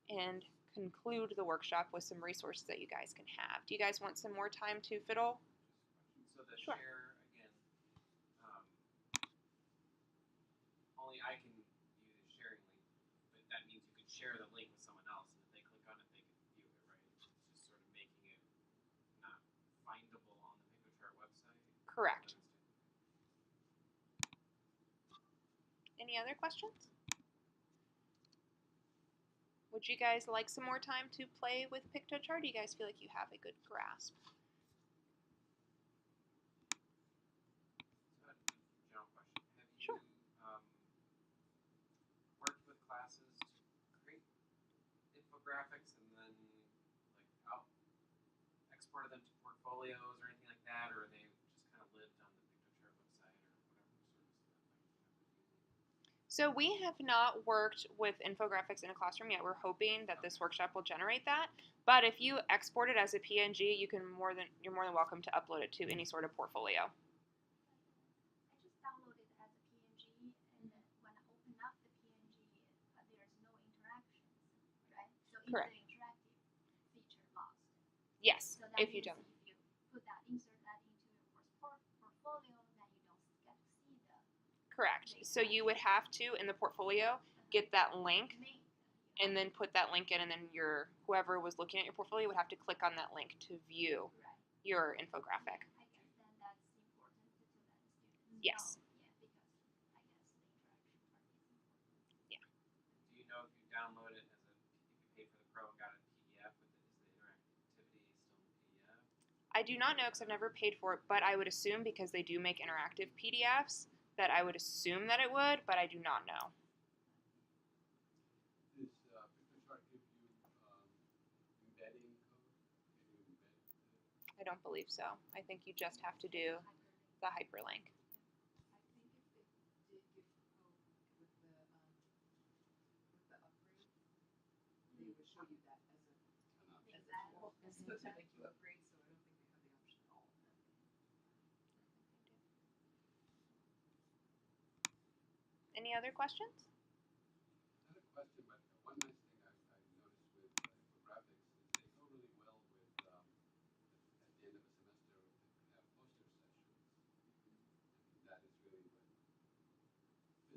[SPEAKER 1] and conclude the workshop with some resources that you guys can have. Do you guys want some more time to fiddle?
[SPEAKER 4] So the
[SPEAKER 1] Sure.
[SPEAKER 4] share, again, only I can use a sharing link, but that means you can share the link with someone else, and if they click on it, they can view it, right? It's just sort of making it not findable on the PictoChart website.
[SPEAKER 1] Correct. Any other questions? Would you guys like some more time to play with PictoChart? Do you guys feel like you have a good grasp?
[SPEAKER 4] So general question. Have you
[SPEAKER 1] Sure.
[SPEAKER 4] Worked with classes to create infographics and then exported them to portfolios or anything like that, or they just kind of lived on the PictoChart website or whatever service that like using?
[SPEAKER 1] So we have not worked with infographics in a classroom yet. We're hoping that this workshop will generate that. But if you export it as a PNG, you're more than welcome to upload it to any sort of portfolio.
[SPEAKER 3] I just downloaded it as a PNG, and then when I open up the PNG, there's no interactions, right? So
[SPEAKER 1] Correct.
[SPEAKER 3] Is the interactive feature lost?
[SPEAKER 1] Yes,
[SPEAKER 3] So that
[SPEAKER 1] if you
[SPEAKER 3] means
[SPEAKER 1] don't.
[SPEAKER 3] if you insert that into your portfolio, then you don't get to see the
[SPEAKER 1] Correct. So you would have to, in the portfolio, get that link
[SPEAKER 3] main.
[SPEAKER 1] and then put that link in, and then whoever was looking at your portfolio would have to click on that link to view
[SPEAKER 3] Right.
[SPEAKER 1] your infographic.
[SPEAKER 3] I guess then that's important to let the students
[SPEAKER 1] Yes.
[SPEAKER 3] know. Yeah, because I guess the interaction part is important.
[SPEAKER 1] Yeah.
[SPEAKER 4] Do you know if you download it as if you paid for the Pro and got a PDF, is the interactivity still in PDF?
[SPEAKER 1] I do not know because I've never paid for it, but I would assume because they do make interactive PDFs that I would assume that it would, but I do not know.
[SPEAKER 6] Does PictoShart give you embedding code? Can you embed
[SPEAKER 1] I don't believe so. I think you just have to do the hyperlink.
[SPEAKER 2] I think if they did give code with the upgrade, they would show you that as a tool, so to make you upgrade. So I don't think they have the option at all.
[SPEAKER 1] Any other questions?
[SPEAKER 6] Not a question, but one nice thing I noticed with infographics is they go really well with, at the end of a semester, they could have poster sessions. And that is really what physically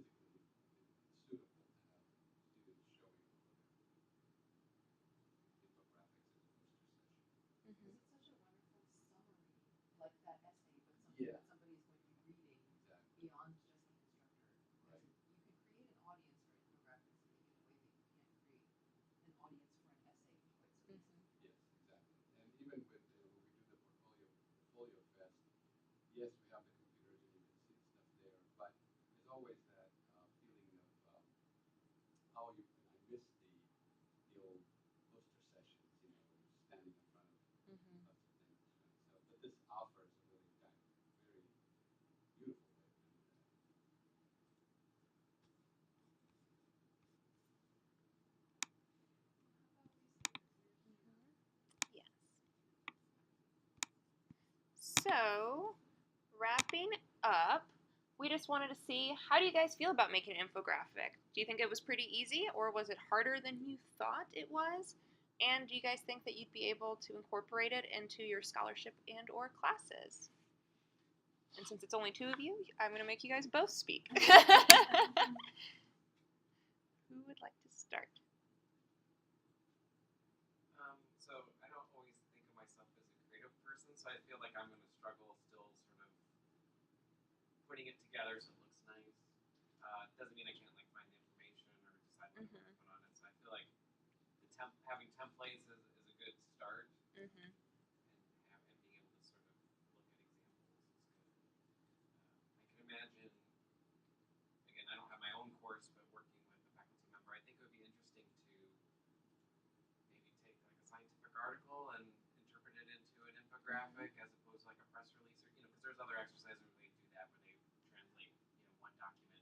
[SPEAKER 6] it's suitable to have students showing all of their infographics as a poster session.
[SPEAKER 2] Because it's such a wonderful summary, like that essay, but something
[SPEAKER 6] Yeah.
[SPEAKER 2] that somebody is going to be reading
[SPEAKER 6] Exactly.
[SPEAKER 2] beyond just the instructor.
[SPEAKER 6] Right.
[SPEAKER 2] You can create an audience for infographics in a way that you can't create an audience for an essay quite so easily.
[SPEAKER 6] Yes, exactly. And even with when we do the portfolio fest, yes, we have the computers and you can see the stuff there, but there's always that feeling of oh, I miss the old poster sessions, you know, where you're standing in front of lots of things, right? So, but this offers a really kind of very beautiful way to do that.
[SPEAKER 1] Yes. So, wrapping up, we just wanted to see, how do you guys feel about making an infographic? Do you think it was pretty easy, or was it harder than you thought it was? And do you guys think that you'd be able to incorporate it into your scholarship and or classes? And since it's only two of you, I'm going to make you guys both speak. Who would like to start?
[SPEAKER 4] So I don't always think of myself as a creative person, so I feel like I'm going to struggle still sort of putting it together so it looks nice. Doesn't mean I can't like find the information or decide what I want to put on it. So I feel like having templates is a good start, and being able to sort of look at examples is good. I can imagine, again, I don't have my own course, but working with a faculty member, I think it would be interesting to maybe take like a scientific article and interpret it into an infographic as opposed to like a press release, or because there's other exercises where they do that where they translate one document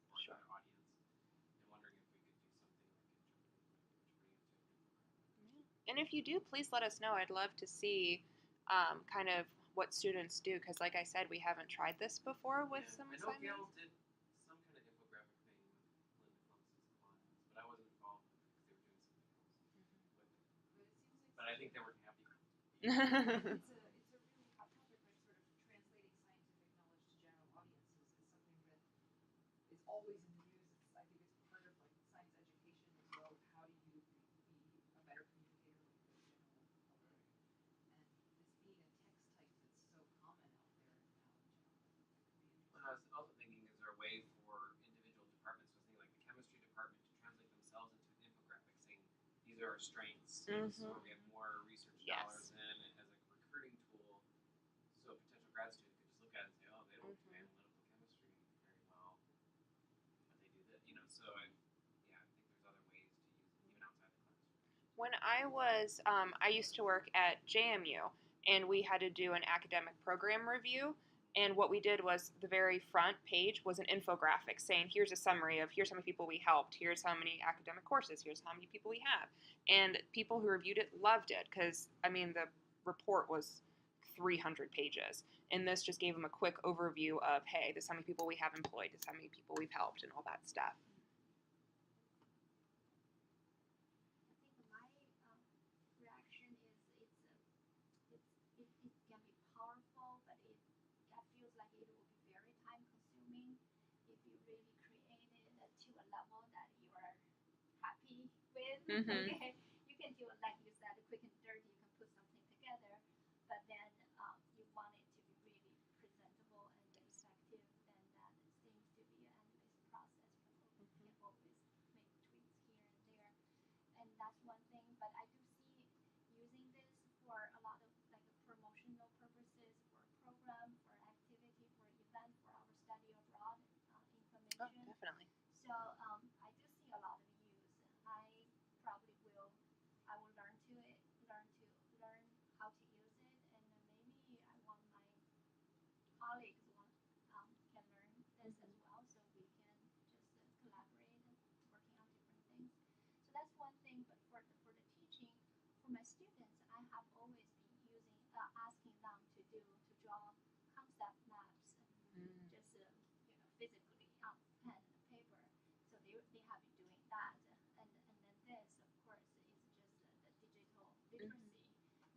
[SPEAKER 4] for another audience. And wondering if we could do something like interpreting language, bring it to an infographic.
[SPEAKER 1] And if you do, please let us know. I'd love to see kind of what students do, because like I said, we haven't tried this before with some
[SPEAKER 4] I know
[SPEAKER 1] assignments.
[SPEAKER 4] Gail did some kind of infographic thing with Linda Clemson's clients, but I wasn't involved with it because they were doing something else with it.
[SPEAKER 2] But it seems like
[SPEAKER 4] But I think they were happy.
[SPEAKER 2] it's a really hot topic, like sort of translating scientific knowledge to general audiences is something that is always in the news. I think it's part of like science education as well. How do you be a better communicator with the general public? And this being a text type that's so common out there now in general,
[SPEAKER 4] Well, I was also thinking, is there a way for individual departments, so something like the chemistry department, to translate themselves into an infographic saying, these are our strengths, this is where we have more research dollars in, as a recruiting tool, so a potential grad student could just look at it and say, oh, they don't do analytical chemistry very well, but they do this, so I think there's other ways to use it, even outside the classroom.
[SPEAKER 1] When I used to work at JMU, and we had to do an academic program review. And what we did was the very front page was an infographic saying, here's a summary of here's how many people we helped, here's how many academic courses, here's how many people we have. And people who reviewed it loved it because, the report was 300 pages. And this just gave them a quick overview of, hey, this is how many people we have employed, this is how many people we've helped, and all that stuff.
[SPEAKER 3] I think my reaction is it can be powerful, but that feels like it will be very time consuming if you really create it to a level that you are happy with. Okay, you can do it like you said, quick and dirty. You can put something together, but then you want it to be really presentable and effective. Then that seems to be an endless process. People can always make tweaks here and there, and that's one thing. But I do see using this for a lot of like a promotion program, for activity, for event, for our study abroad
[SPEAKER 5] Oh,
[SPEAKER 3] information.
[SPEAKER 5] definitely.
[SPEAKER 3] So I do see a lot of use. Probably will. I will learn learn how to use it, and maybe I want my colleagues can learn this as well, so we can just collaborate and working on different things. So that's one thing. But for the teaching, for my students, I have always been asking them to draw concept maps,
[SPEAKER 5] Mm.
[SPEAKER 3] just physically on pen and paper. So they have been doing that, and then this, of course, is just the digital literacy.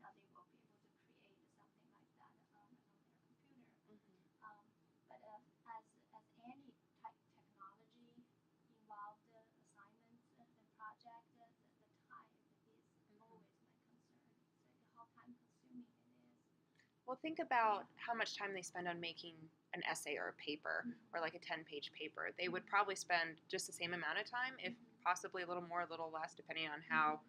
[SPEAKER 3] Now they will be able to create something like that on their computer. But as any technology involved assignments and project, the time is always my concern. So how time consuming it is.
[SPEAKER 5] Well, think about how much time they spend on making an essay or a paper or like a 10-page paper. They would probably spend just the same amount of time, if possibly a little more, a little less, depending on how,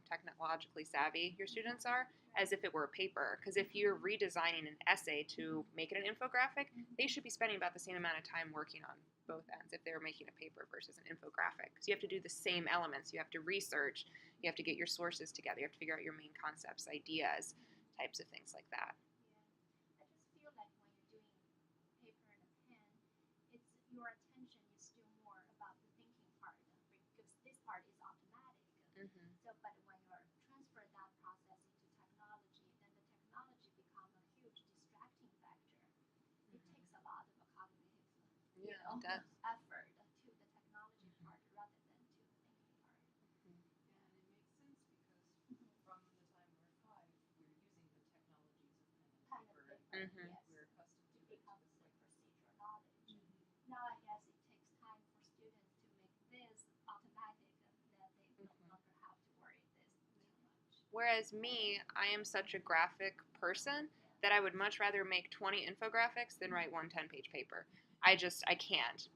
[SPEAKER 5] technologically savvy your students are, as if it were a paper. Because if you're redesigning an essay to make it an infographic, they should be spending about the same amount of time working on both ends if they were making a paper versus an infographic. So you have to do the same elements. You have to research. You have to get your sources together. You have to figure out your main concepts, ideas, types of things like that.
[SPEAKER 3] Yeah, I just feel like when you're doing paper and a pen, it's your attention is still more about the thinking part because this part is automatic. So, but when you're transfer that process into technology, then the technology becomes a huge distracting factor. It takes a lot of a cognitive,
[SPEAKER 5] Yeah, it does.
[SPEAKER 3] effort to the technology part rather than to the thinking part.
[SPEAKER 2] Yeah, and it makes sense because from the time we're 5, we're using the technologies of pen and paper.
[SPEAKER 5] Mhm.
[SPEAKER 3] Yes,
[SPEAKER 2] We're accustomed
[SPEAKER 3] to
[SPEAKER 2] to it.
[SPEAKER 3] become the procedural knowledge. Now I guess it takes time for students to make this automatic, that they no longer have to worry this too much.
[SPEAKER 5] Whereas me, I am such a graphic person that I would much rather make 20 infographics than write one 10-page paper. I can't.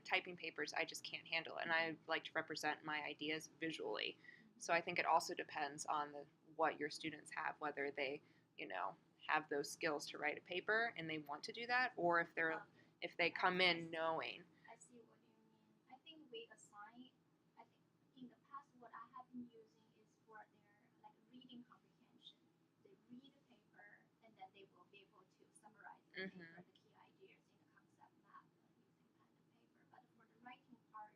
[SPEAKER 5] Typing papers, I just can't handle it. And I like to represent my ideas visually. So I think it also depends on what your students have, whether they, have those skills to write a paper and they want to do that, or if they come in knowing.
[SPEAKER 3] I see what you mean. I think I think in the past what I have been using is for their like reading comprehension. They read a paper and then they will be able to summarize the paper, the key ideas in a concept map using pen and paper. But for the writing part,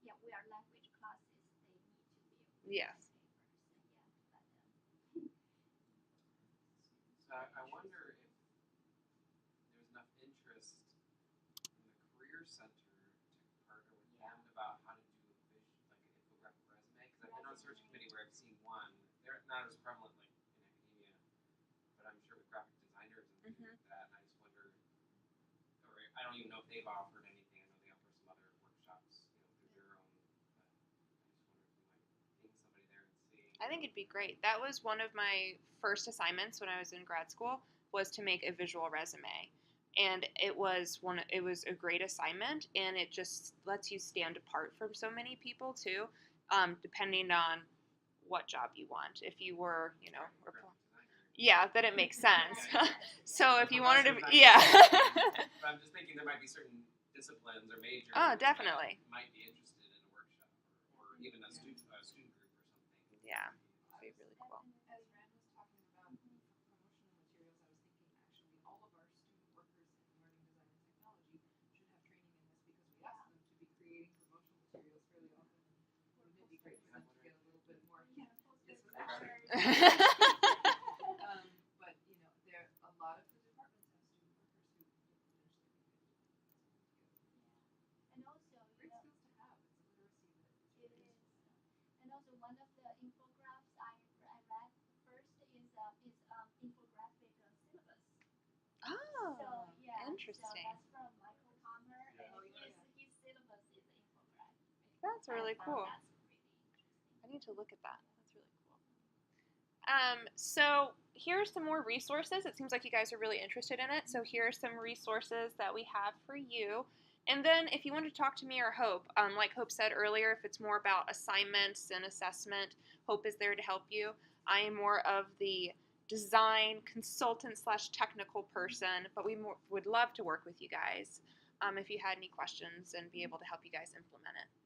[SPEAKER 3] yeah, we are language classes. They need to be able to
[SPEAKER 5] Yes.
[SPEAKER 3] write papers.
[SPEAKER 4] So I wonder if there's enough interest in the Career Center to partner with them about how to do an infographic resume. Because I've been on a search committee where I've seen one. They're not as prevalent like in academia, but I'm sure with graphic designers and things like that. And I just wonder, or I don't even know if they've offered anything. I know they offer some other workshops, through their own. But I just wonder if we might ping somebody there and see.
[SPEAKER 5] I think it'd be great. That was one of my first assignments when I was in grad school, was to make a visual resume. And it was a great assignment, and it just lets you stand apart from so many people too, depending on what job you want. If you were, yeah, then it makes sense. So if you wanted to, yeah.
[SPEAKER 4] But I'm just thinking there might be certain disciplines or majors.
[SPEAKER 5] Oh, definitely.
[SPEAKER 4] That might be interested in a workshop or even a student group or something.
[SPEAKER 5] Yeah, it'd be really cool.
[SPEAKER 2] As Rand was talking about promotional materials, I was thinking actually all of our student workers in learning design and technology should have training in this because we ask them to be creating promotional materials fairly often. And wouldn't it be great for them to get a little bit more? This was actually. But there a lot of the departments have student workers who potentially we could
[SPEAKER 3] And also,
[SPEAKER 2] great skills to have. It's literacy that is
[SPEAKER 3] it
[SPEAKER 2] really
[SPEAKER 3] is.
[SPEAKER 2] useful.
[SPEAKER 3] And also, one of the infographics I read first is infographic syllabus.
[SPEAKER 5] Oh,
[SPEAKER 3] So yeah,
[SPEAKER 5] interesting.
[SPEAKER 3] So that's from Michael Palmer, and his syllabus is infographic.
[SPEAKER 5] That's really cool.
[SPEAKER 3] That's really interesting.
[SPEAKER 5] I need to look at that. That's really cool. So here's some more resources. It seems like you guys are really interested in it. So here are some resources that we have for you. And then if you want to talk to me or Hope, like Hope said earlier, if it's more about assignments and assessment, Hope is there to help you. I am more of the
[SPEAKER 1] design consultant slash technical person, but we would love to work with you guys if you had any questions and be able to help you guys implement it.